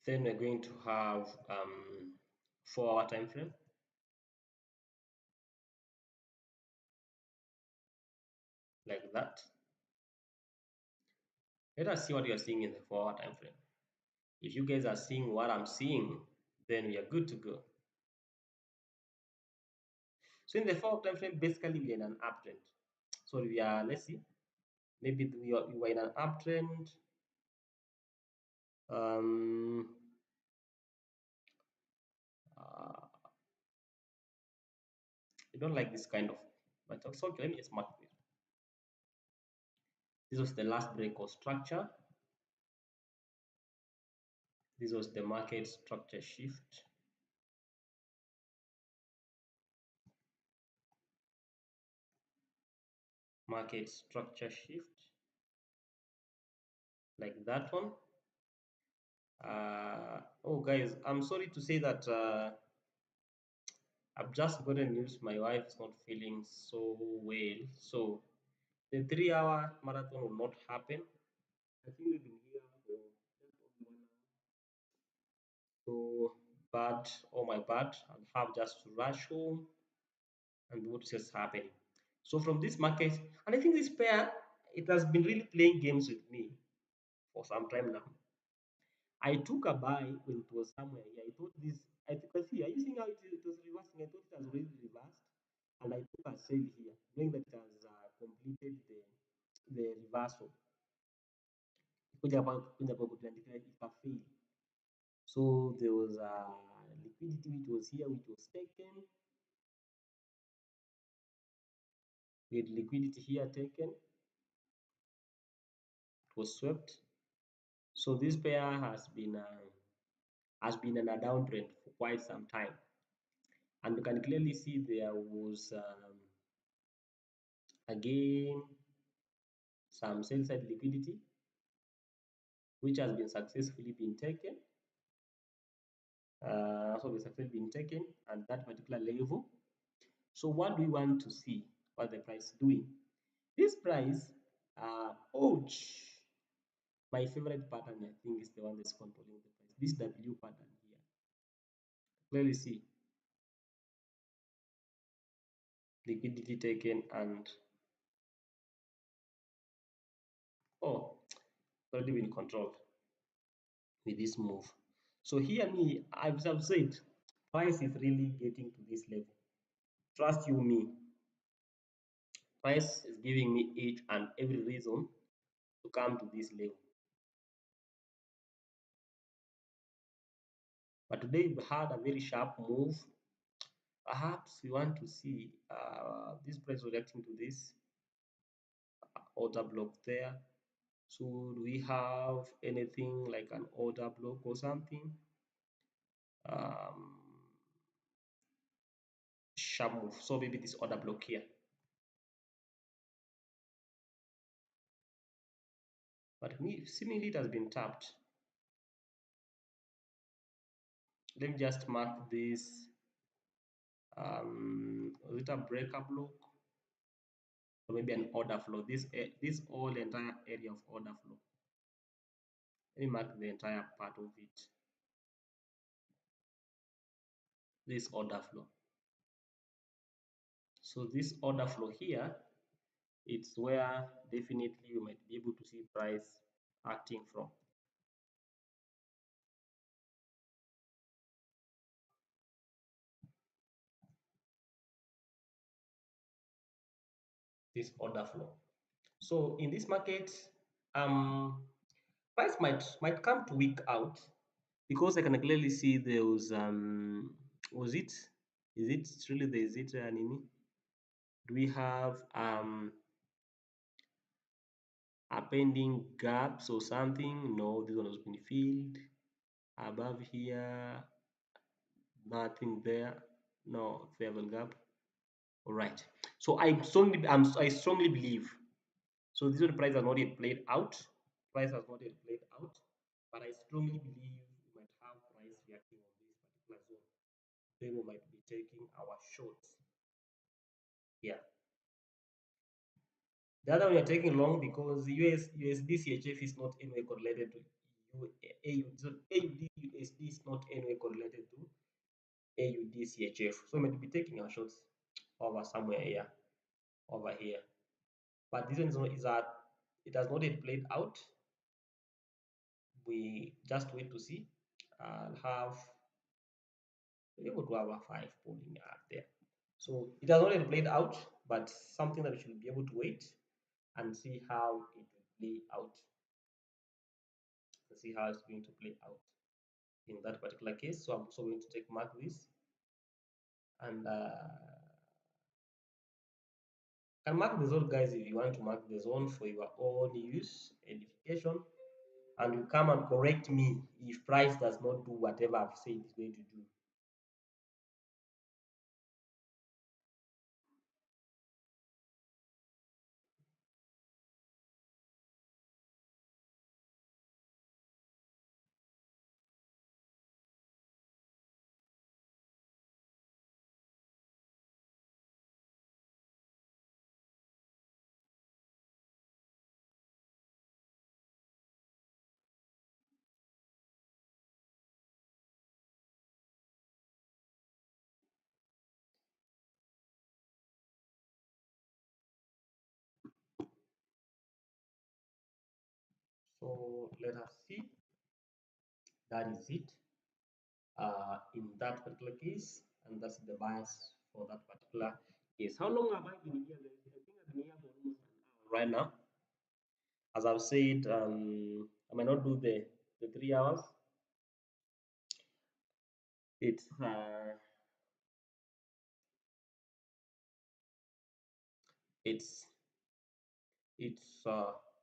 Then we're going to have 4-hour time frame like that. Let us see what you're seeing in the 4-hour time frame. If you guys are seeing what I'm seeing, then we are good to go. So in the 4-hour time frame, basically we are in an uptrend. So we are, let's see, maybe we were in an uptrend. Um, uh, I don't like this kind of, but also okay, let me just mark this. This was the last break of structure. This was the market structure shift. Market structure shift like that one. Oh guys, I'm sorry to say that I've just gotten news my wife is not feeling so well. So the 3-hour marathon will not happen. I think we've been here for just only 1 hour. So bad, oh my bad, I'll have just to rush home and what is just happening. So from this market, and I think this pair, it has been really playing games with me for some time now. I took a buy when it was somewhere here. I thought this, I because here, are you seeing how it was reversing? I thought it has already reversed, and I took a sell here, knowing that it has completed the reversal. Kuja hapa kutuandikia ikafail. So there was a liquidity which was here, which was taken. We had liquidity here taken. It was swept. So this pair has been in a downtrend for quite some time, and you can clearly see there was again some sell side liquidity which has been successfully been taken. Been taken at that particular level. So what do we want to see? What the price is doing? This price, ouch! My favorite pattern, I think, is the one that's controlling the price. This W pattern here. Clearly see liquidity taken and oh, already been controlled with this move. So here me, I've said, price is really getting to this level. Trust you me, price is giving me each and every reason to come to this level. But today we had a very sharp move. Perhaps we want to see this price reacting to this order block there. So do we have anything like an order block or something? Um, Sharp move. So maybe this order block here. But seemingly it has been tapped. Let me just mark this. Was it a breaker block? Or maybe an order flow. This whole entire area of order flow. Let me mark the entire part of it. This order flow. So this order flow here, it's where definitely you might be able to see price acting from. this order flow. So in this market, um, price might come to week out because I can clearly see there was it is it really there is it Nini? Do we have a pending gaps or something? No, this one has been filled. Above here, nothing there. No favorable gap. All right. So I strongly believe. So this one price has not yet played out. Price has not yet played out, but I strongly believe we might have price reacting on this particular zone. Then we might be taking our shorts here. The other one you're taking long because USD CHF is not anyway correlated to AUD. So AUD USD is not anyway correlated to AUD CHF. So we might be taking our shorts over somewhere here, over here. But this one is that it has not yet played out. We just wait to see. I'll have be able to have a 5 polling up there. So it has already played out, but something that we should be able to wait and see how it will play out. And see how it's going to play out in that particular case. So I'm also going to take mark this and can mark the zone, guys, if you want to mark the zone for your own use, edification, and you come and correct me if price does not do whatever I've said it's going to do. So let us see. That is it. In that particular case, and that's the bias for that particular case. How long have I been here? I think I've been here for almost an hour right now. As I've said, I might not do the 3 hours. It's it's it's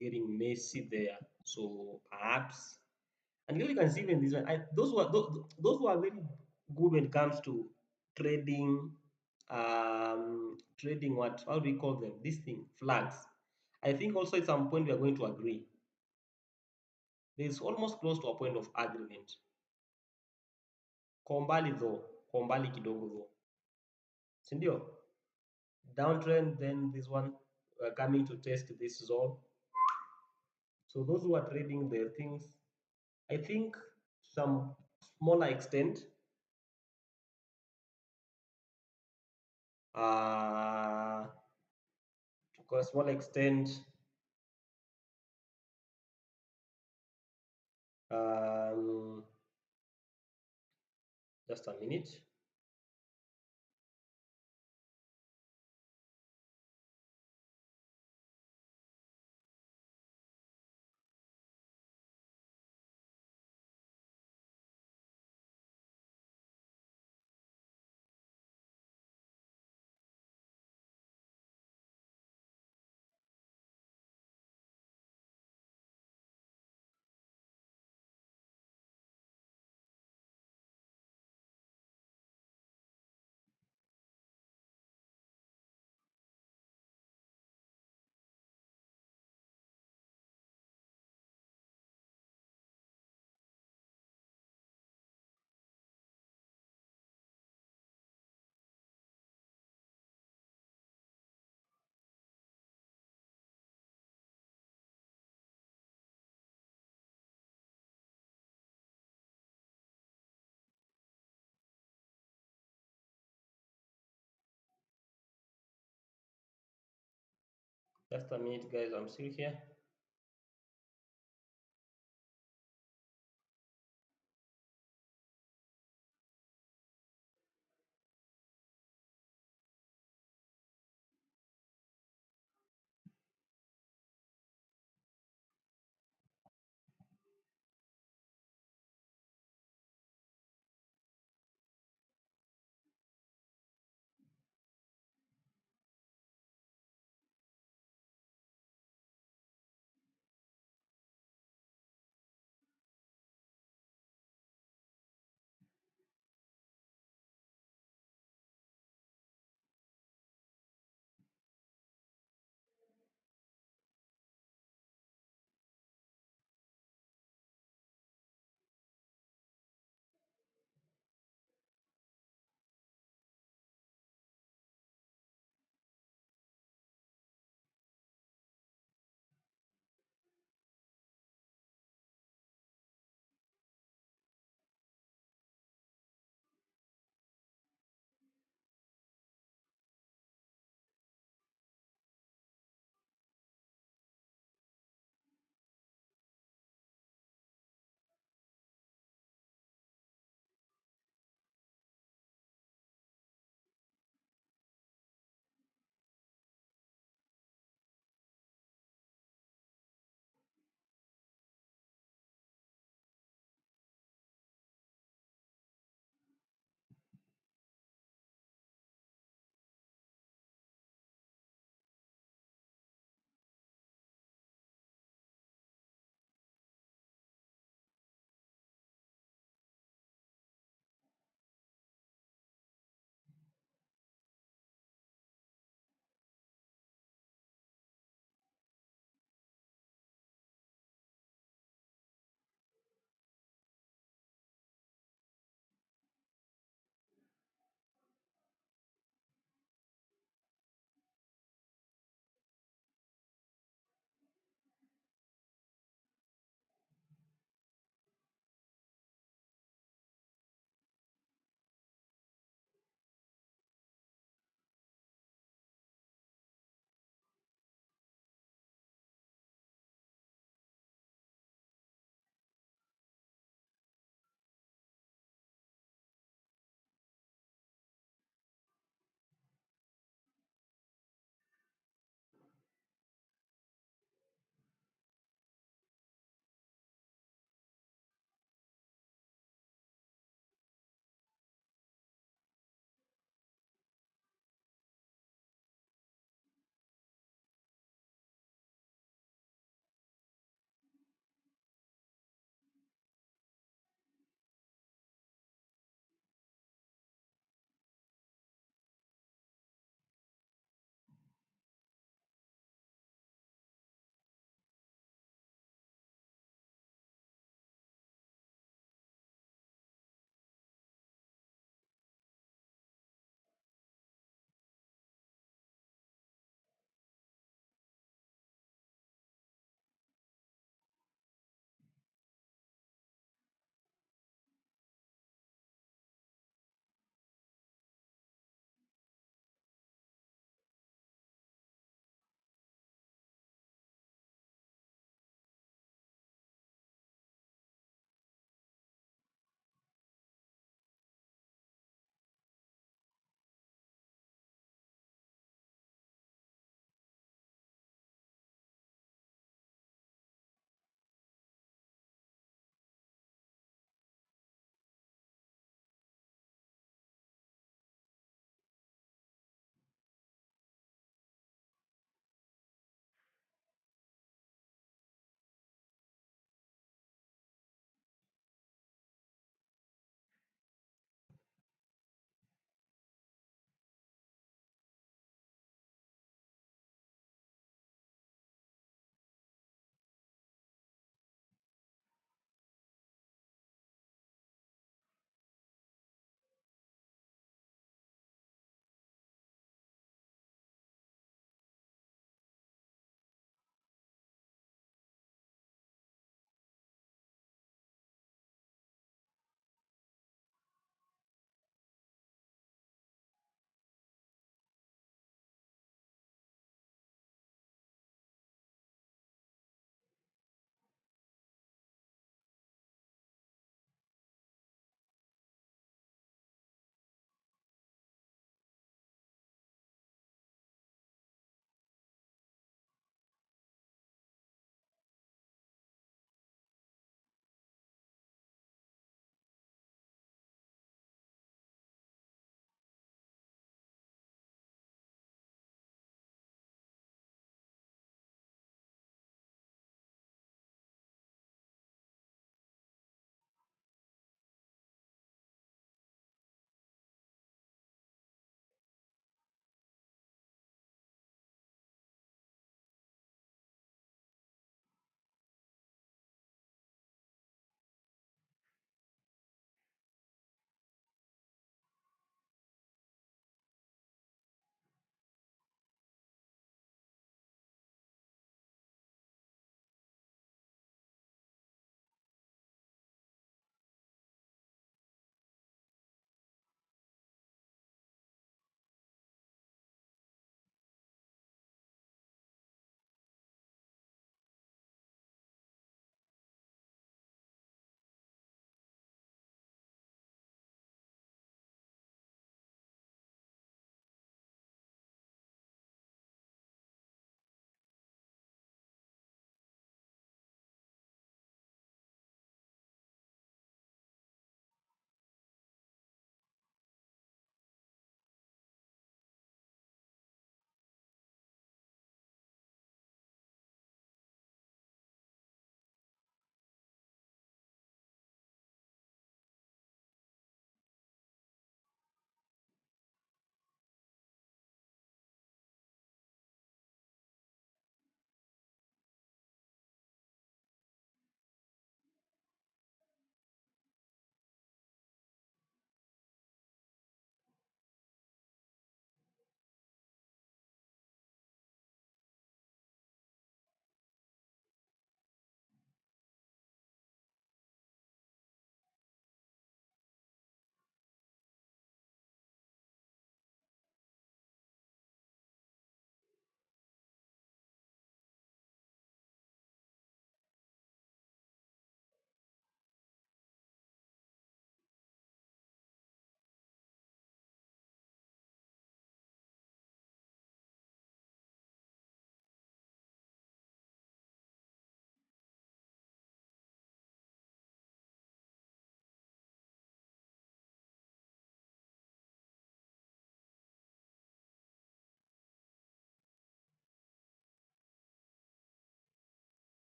getting messy there. So perhaps, and you can see even this one. Those who are very good when it comes to trading, trading what how do we call them? This thing flags. I think also at some point we are going to agree. There's almost close to a point of agreement. Kombali though, kombali kidogo though. Sindio? Downtrend, then this one coming to test this zone. So those who are trading their things, I think some smaller extent, uh, to a small extent, um, just a minute. Just a minute, guys. I'm still here.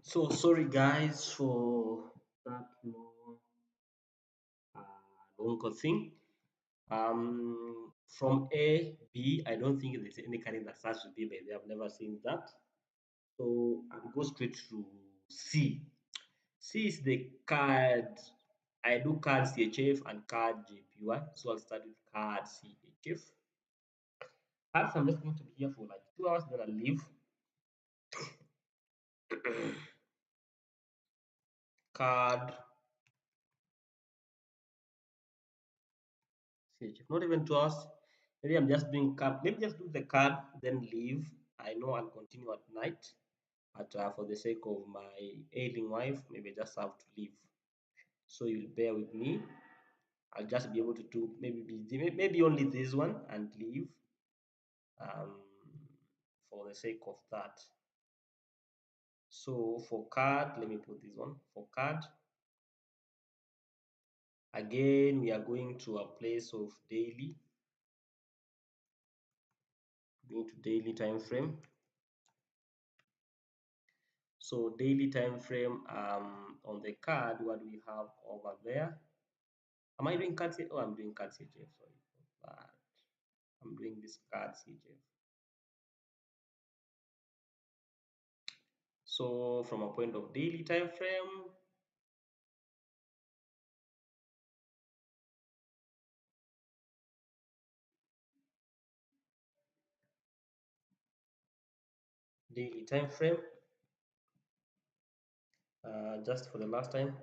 So sorry guys for that long thing. From A, B, I don't think there's any card that starts with B, but I've never seen that. So I'll go straight to C. C is the card. I do card CHF and card JPY. So I'll start with card CHF. Cards, I'm just going to be here for like 2 hours, then I'll leave. Card CHF. Not even 2 hours. Maybe I'm just doing card. Maybe just do the card, then leave. I know I'll continue at night. But for the sake of my ailing wife, maybe I just have to leave. So you'll bear with me. I'll just be able to do maybe only this one and leave um, for the sake of that. So for card, let me put this one for card. Again, we are going to a place of daily, going to daily time frame. So daily time frame on the card, what do we have over there? Am I doing card? Oh, I'm doing card CHF. Sorry for that. I'm doing this card CHF. So from a point of daily time frame, just for the last time,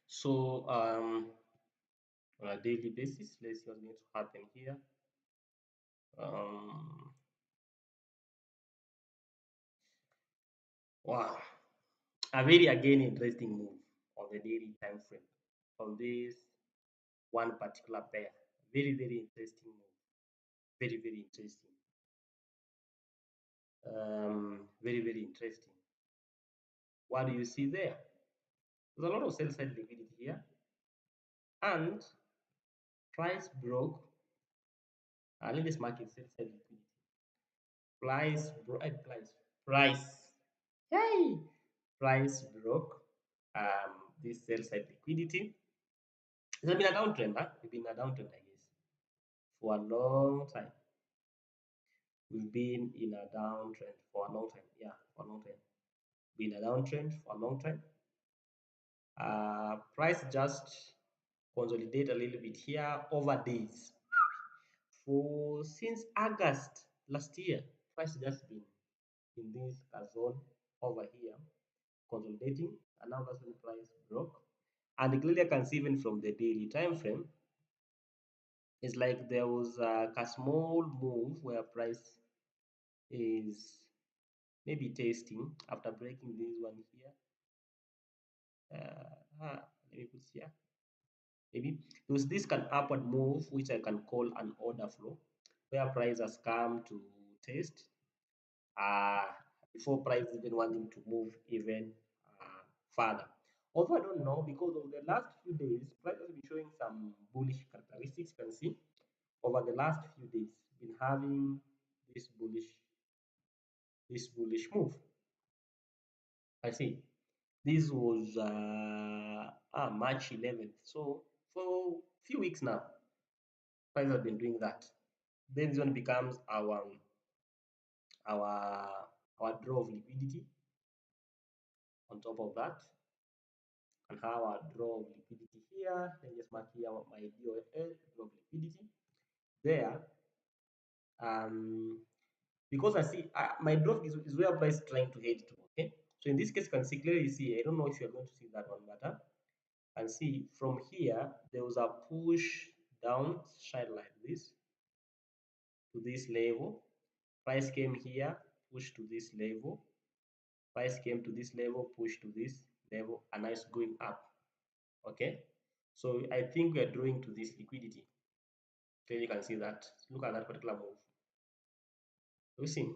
so on a daily basis, let's see what's going to happen here. Um, wow, a very again interesting move on the daily time frame on this one particular pair. Very interesting move. Very interesting. Very interesting. What do you see there? There's a lot of sell side liquidity here, and price broke. Let this market sell side liquidity. Price broke. Price. Hey, price broke. This sell side liquidity. It's been a downtrend, huh? It's been a downtrend, I guess, for a long time. We've been in a downtrend for a long time. Yeah, for a long time. Been a downtrend for a long time. Price just consolidate a little bit here over days. For since August last year, price just been in this zone over here, consolidating, and now that's when price broke. And clearly, I can see even from the daily time frame, it's like there was a small move where price is maybe testing after breaking this one here. Let me put here. Maybe because this can upward move, which I can call an order flow. where price has come to test uh, before price even wanting to move even further. Although I don't know, because of the last few days, price has been showing some bullish characteristics. You can see over the last few days, been having this bullish move. I see. This was March 11th. So for a few weeks now, price has been doing that. Then this one becomes our our draw of liquidity on top of that, and have our draw of liquidity here. Then just mark here my DOL draw of liquidity there. Um, because I see my draw is where price is trying to head to. Okay, so in this case, you can see clearly see. I don't know if you're going to see that one, but and see from here there was a push down straight like this to this level. Price came here, push to this level. Price came to this level, push to this level, and now it's going up. Okay, so I think we are drawing to this liquidity. Then you can see that. Look at that particular move. You see.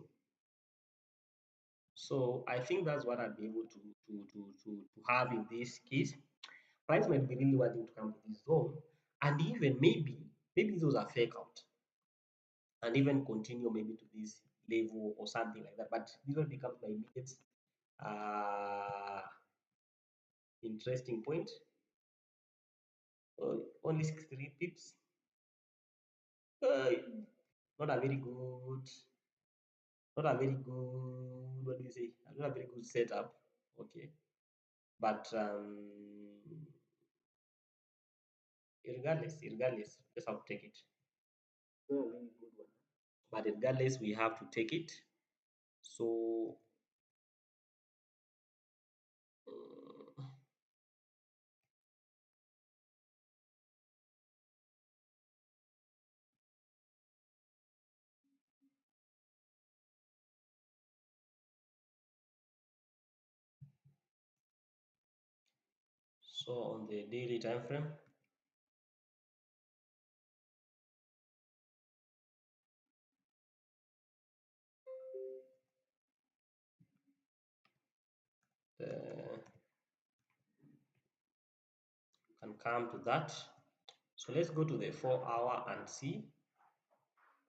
So I think that's what I'll be able to have in this case. Price might be really wanting to come to this zone, and even maybe those are fake out, and even continue maybe to this level or something like that. But this one becomes my immediate uh, interesting point. Only 63 pips. Uh, not a very good, not a very good. What do you say? Not a very good setup. Okay, but regardless, just have to take it. Not a very good one. But regardless, we have to take it. So. Uh, so on the daily time frame, can come to that. So let's go to the 4 hour and see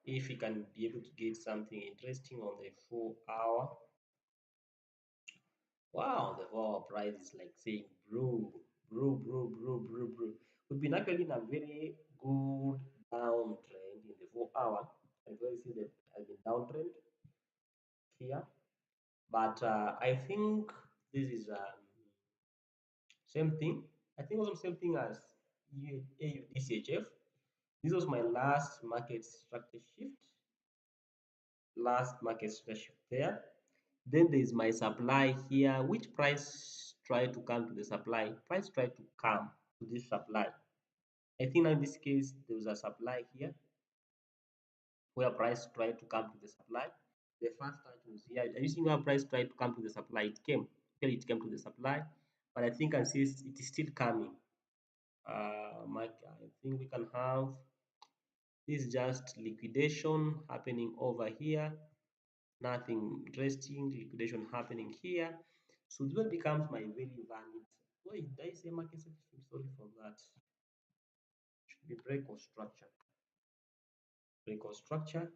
if we can be able to get something interesting on the 4 hour. Wow, the 4 hour price is like saying, bro. We've been actually in a very good downtrend in the 4 hour. I can see that has been downtrend here, but I think this is same thing. I think also same thing as AUDCHF. This was my last market structure shift. Last market structure shift there. Then there is my supply here. Which price try to come to the supply? Price try to come to this supply. I think in this case there was a supply here where price tried to come to the supply. The first touch was here. Are you seeing how price tried to come to the supply? It came. Here it came to the supply, but I think I see it is still coming. I think we can have this just liquidation happening over here. Nothing interesting. Liquidation happening here. So this one becomes my very valid. Wait, did I say market section? Sorry for that. Should be break or structure. Break or structure.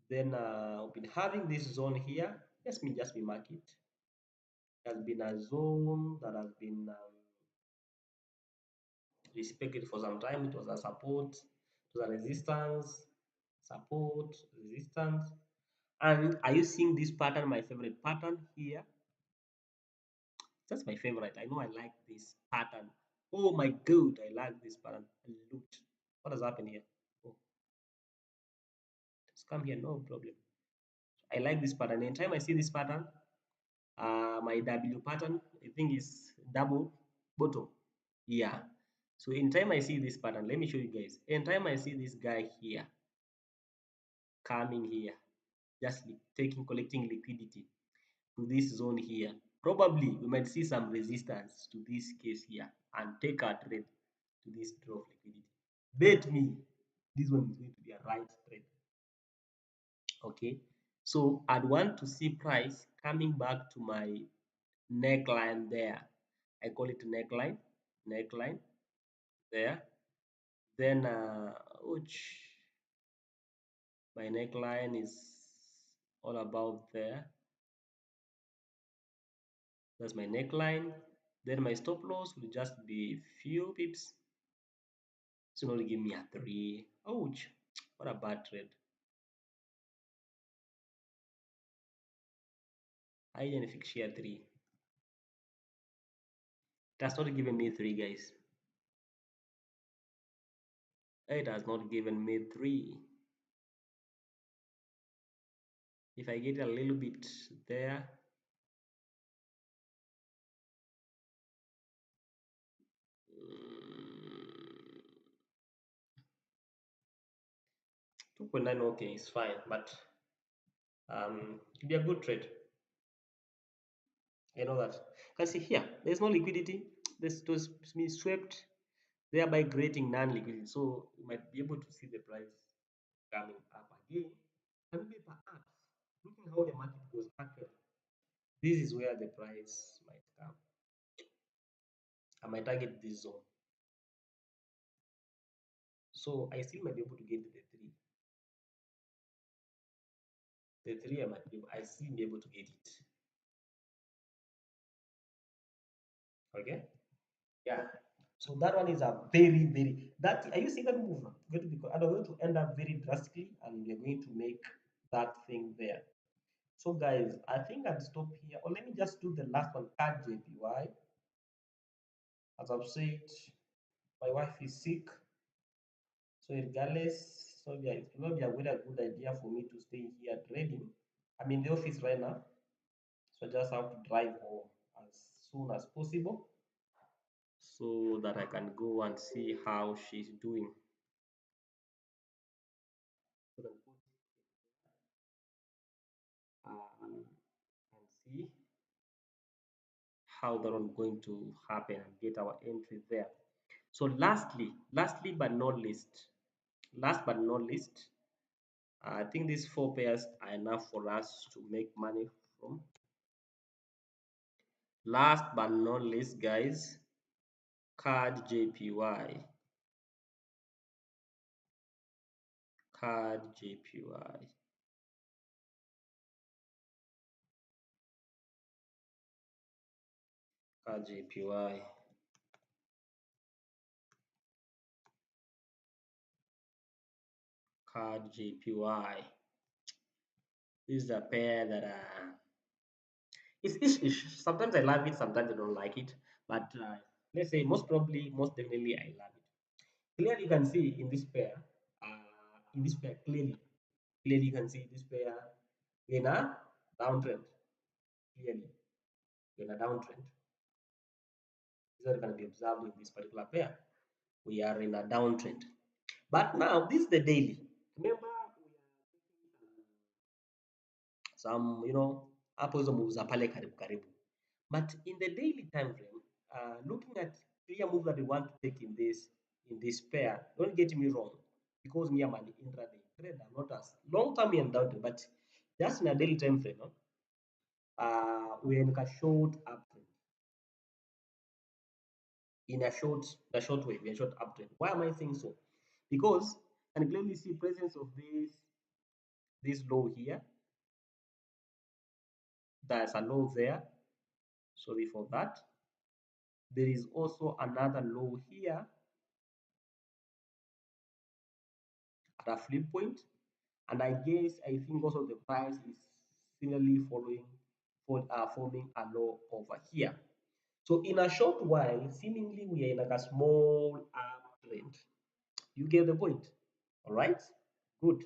Then I've been having this zone here. Let me just be market. It has been a zone that has been respected for some time. It was a support, it was a resistance, support, resistance. And are you seeing this pattern, my favorite pattern here? That's my favorite. I know I like this pattern. Oh my god, I like this pattern. Look, what has happened here? Oh, it's come here, no problem. I like this pattern. Anytime I see this pattern, my W pattern, I think is double bottom. Yeah. So in time I see this pattern, let me show you guys. In time I see this guy here coming here, just collecting liquidity to this zone here. Probably we might see some resistance to this case here and take our trade to this draw of liquidity. Bet me this one is going to be a right trade. Okay, so I'd want to see price coming back to my neckline there. I call it neckline there. Then which my neckline is all about there. That's my neckline. Then my stop loss will just be few pips. So only give me a 3. Ouch, what a bad trade. I didn't fix share 3. That's not given me 3, guys. It has not given me 3. If I get a little bit there, 2.9, okay, it's fine, but it'll be a good trade. I know that. You can see here, there's no liquidity. This was me swept, thereby creating non-liquidity. So you might be able to see the price coming up again. And maybe perhaps looking how the market goes actually, this is where the price might come. I might target this zone. So I still might be able to get the 3. The 3 I still be able to get it. Okay. Yeah. So that one is a very that are you seeing that move now? Going to be and going to end up very drastically, and we're going to make that thing there. So guys, I think I'd stop here. Or let me just do the last one, card JPY. As I've said, my wife is sick. So regardless, so yeah, it will not be a very good idea for me to stay here trading. I'm in the office right now, so I just have to drive home as soon as possible so that I can go and see how she's doing. So that and see how that one going to happen and get our entry there. So lastly but not least, last but not least, I think these 4 pairs are enough for us to make money from. Last but not least, guys, card JPY, card JPY, card JPY. Card JPY. This is a pair that it's ish. Sometimes I love it, sometimes I don't like it. But let's say most probably, most definitely, I love it. Clearly, you can see in this pair, clearly you can see this pair in a downtrend. Clearly, in a downtrend. This is what can be observed in this particular pair. We are in a downtrend. But now, this is the daily. Remember, some hapo hizo moves za pale karibu karibu, but in the daily time frame, looking at clear move that we want to take in this pair, don't get me wrong, because me I'm an intraday trader, not as long term and down, but just in a daily time frame, no? We're in a short uptrend. In a short way, we're short uptrend. Why am I saying so? Because I can clearly see presence of this low here. There's a low there. Sorry for that. There is also another low here at a flip point, and I think also the price is similarly forming a low over here. So in a short while, seemingly we are in like a small uptrend. You get the point? All right, good.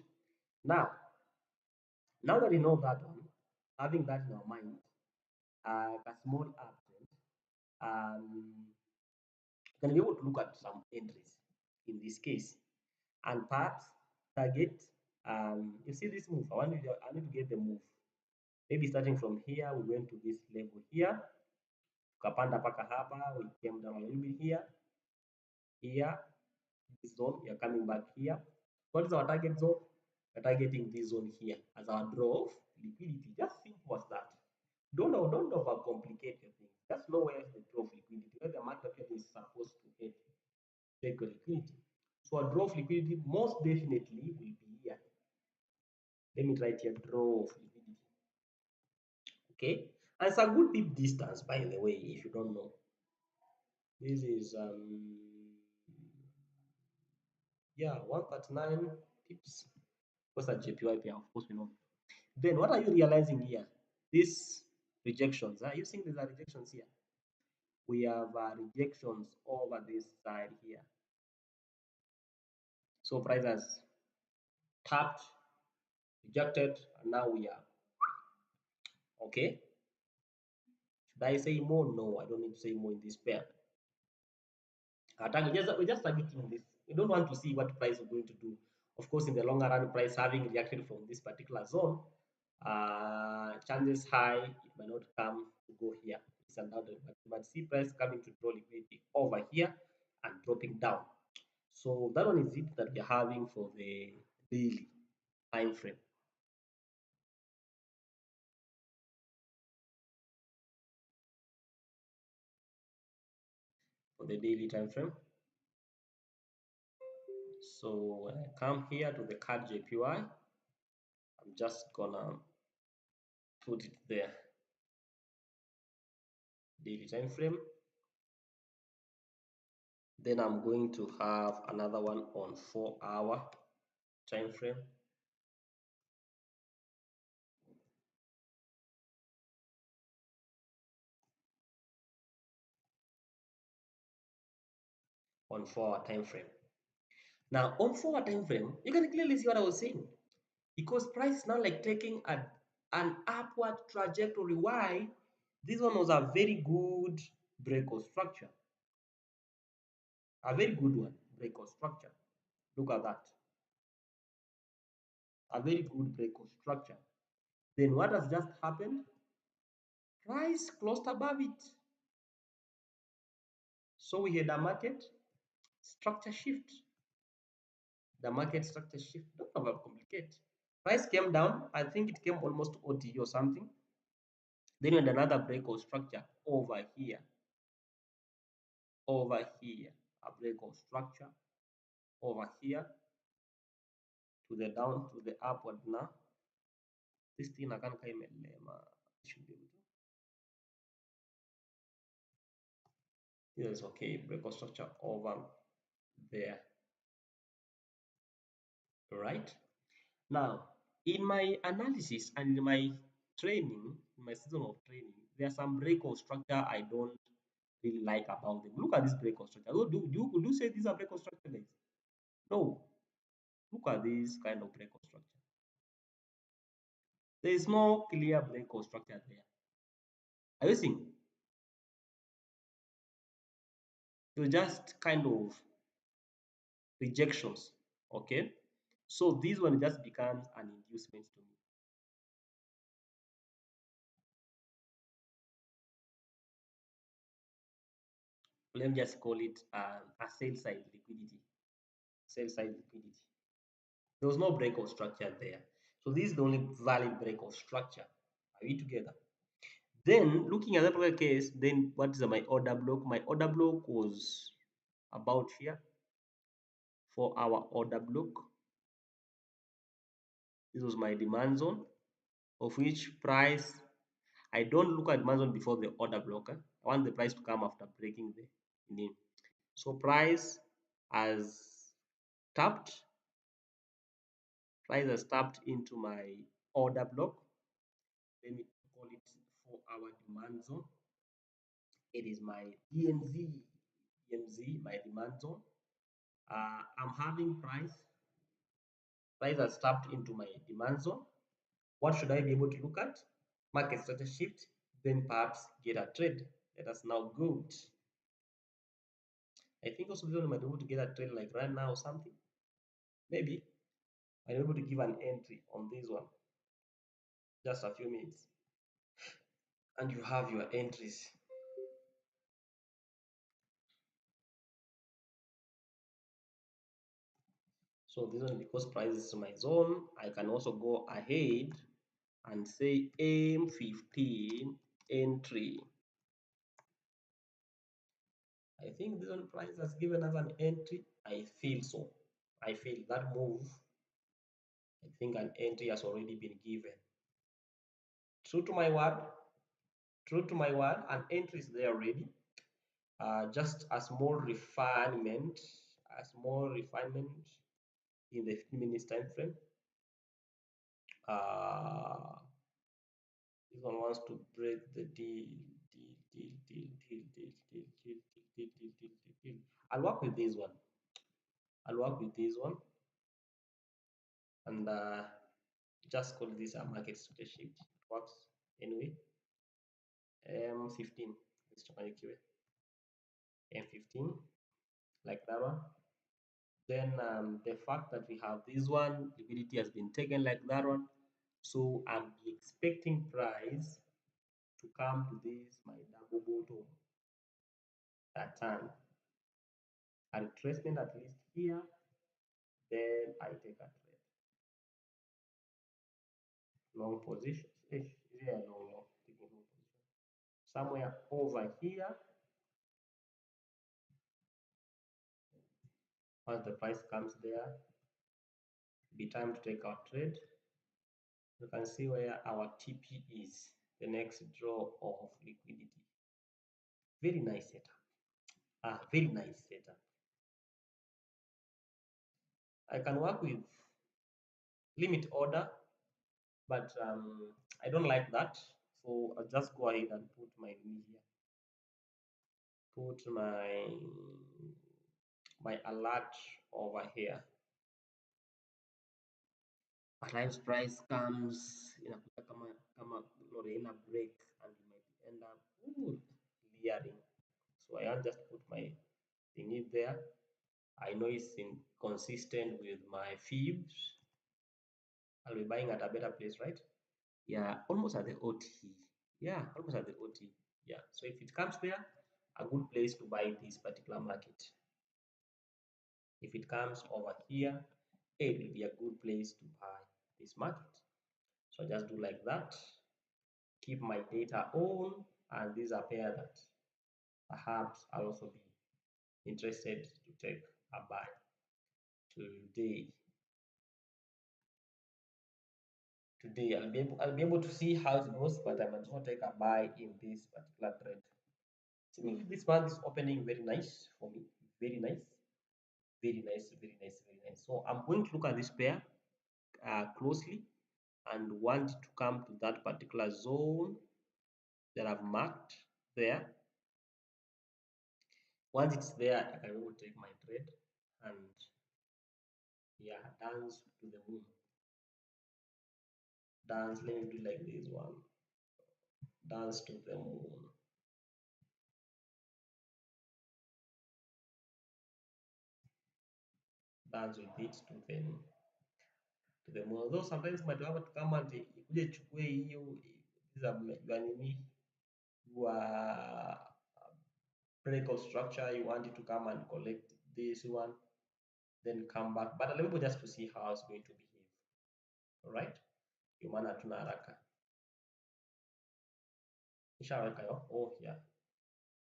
Now that you know that one, having that in our mind, a small uptrend, you can be able to look at some entries in this case, and perhaps target. You see this move. I need to get the move. Maybe starting from here, we went to this level here, tukapanda paka hapa, we came down a little bit here, this zone, we are coming back here. What is our target zone? We're targeting this zone here as our draw of liquidity. Just simple as that. Don't overcomplicate your things. Just know where the draw of liquidity, where the market is supposed to hit take your liquidity. So a draw of liquidity most definitely will be here. Let me write here draw of liquidity. Okay, and it's a good deep distance, by the way, if you don't know. This is yeah, 139 pips. What's that JPY pair? Of course we know. Then what are you realizing here? These rejections. Are you seeing these are rejections here? We have rejections over this side here. So price has tapped, rejected, and now we are okay. Should I say more? No, I don't need to say more in this pair. We're just targeting this. We don't want to see what price is going to do. Of course, in the longer run, price having reacted from this particular zone, chances high it may not come to go here. It's undoubted, but you might see price coming to draw liquidity over here and dropping down. So that one is it that we're having for the daily time frame. For the daily time frame. So when I come here to the card JPY, I'm just gonna put it there. Daily time frame. Then I'm going to have another one on 4-hour time frame. On 4-hour time frame. Now on 4-hour time frame, you can clearly see what I was saying. Because price is now like taking an upward trajectory. Why? This one was a very good breakout structure. A very good one, breakout structure. Look at that. A very good breakout structure. Then what has just happened? Price closed above it. So we had a market structure shift. The market structure shift. Don't overcomplicate. Price came down. I think it came almost OT or something. Then we had another breakout structure over here. Over here. A breakout structure. Over here. To the down, to the upward now. This thing I can't claim should be able to. Yes, okay. Breakout structure over there. Right? Now, in my analysis and in my training, in my season of training, there are some breakout structure I don't really like about them. Look at this breakout structure. Do you say these are breakout structure, guys? No. Look at this kind of breakout structure. There is no clear breakout structure there. Are you seeing? So just kind of rejections. Okay. So this one just becomes an inducement to me. Let me just call it a sell side liquidity. Sell side liquidity. There was no breakout structure there. So this is the only valid breakout structure. Are we together? Then looking at that particular case, then what is my order block? My order block was about here for our order block. This was my demand zone, of which price I don't look at demand zone before the order block. I want the price to come after breaking the name. So price has tapped, price has tapped into my order block. Let me call it 4-hour demand zone. It is my DMZ, my demand zone. I'm having price has tapped into my demand zone. What should I be able to look at? Market structure shift, then perhaps get a trade. Let us now go. I think also this one might be able to get a trade like right now or something. Maybe I'm able to give an entry on this one. Just a few minutes. And you have your entries. So this one, because price is my zone, I can also go ahead and say M15 entry. I think this one price has given us an entry. I feel so. I feel that move. I think an entry has already been given. True to my word. True to my word, an entry is there already. Just a small refinement, in the 15 minutes time frame. This one wants to break the deal. I'll work with this one. And just call this a market strategy. It works anyway. M15. Let's try M15, like that one. Then the fact that we have this one, liquidity has been taken like that one. So I'm expecting price to come to this, my double bottom, that time. A retracement at least here, then I take a trade. Long position. Yeah, long, taking long position. Somewhere over here, once the price comes there, be time to take our trade. You can see where our TP is, the next draw of liquidity. Very nice setup. Very nice setup. I can work with limit order, but I don't like that. So I'll just go ahead and put my knee here. Put my alert over here. At times price comes inakuja kama Lorena break and you might end up clearing. So I'll just put my thing in there. I know it's inconsistent with my fibs. I'll be buying at a better place, right? Yeah, almost at the OT. Yeah, almost at the OT. Yeah, so if it comes there, a good place to buy this particular market. If it comes over here, it will be a good place to buy this market. So I just do like that, keep my data on, and these are pair that perhaps I'll also be interested to take a buy today. I'll be able to see how it goes, but I might not take a buy in this particular trade. See, this one is opening very nice for me. Very nice, very nice, very nice, very nice. So I'm going to look at this pair closely and want to come to that particular zone that I've marked there. Once it's there, I will take my trade and yeah, dance to the moon. Dance, let me do like this one. Dance to the moon. Dance with it to the moon. Although sometimes might have to come and ikuje chukue hiyo your break of structure, you want it to come and collect this one, then come back. But let me just to see how it's going to behave. All right, ndio maana hatuna haraka. Ishaweka yo. Oh yeah,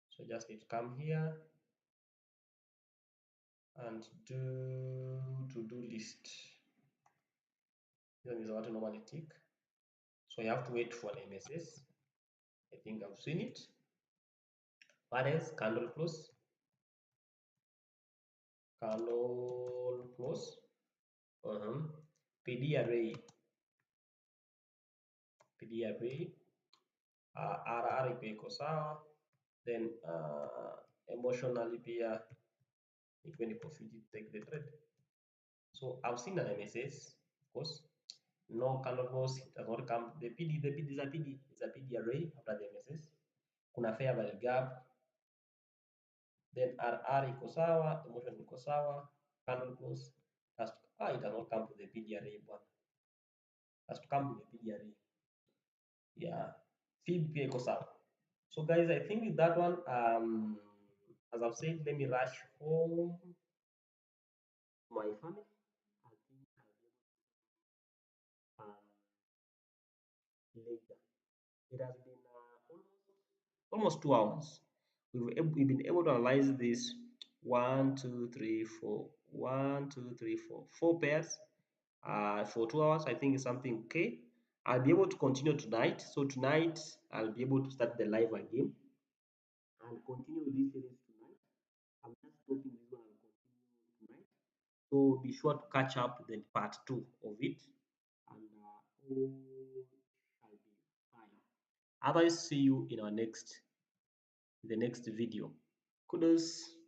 so just need to come here and do to-do list. This is what I normally tick. So you have to wait for the MSS. I think I've seen it. What else? Candle close. Candle close. PD array. PD array. RR iko sawa. Then emotionally pia ikuwe niko fit to take the trade. So I've seen an MSS, of course. No candle close, it does not come. The PD is a PD. It's a PD array after the MSS. Kuna fair value gap. Then RR iko sawa, emotion iko sawa, candle close. It does not come to the PD array bwana. Has to come to the PD array. Yeah. Feed pia iko sawa. So guys, I think with that one, as I've said, let me rush home to my family later. It has been almost 2 hours. We've been able to analyze this one, two, three, four, one, two, three, four, 4 pairs for 2 hours. I think it's something okay. I'll be able to continue tonight. So tonight I'll be able to start the live again and continue with this series tonight. I'm just stopping this one and continue tonight. So be sure to catch up the part two of it, and all shall be fine. Otherwise, see you in our next the next video. Kudos.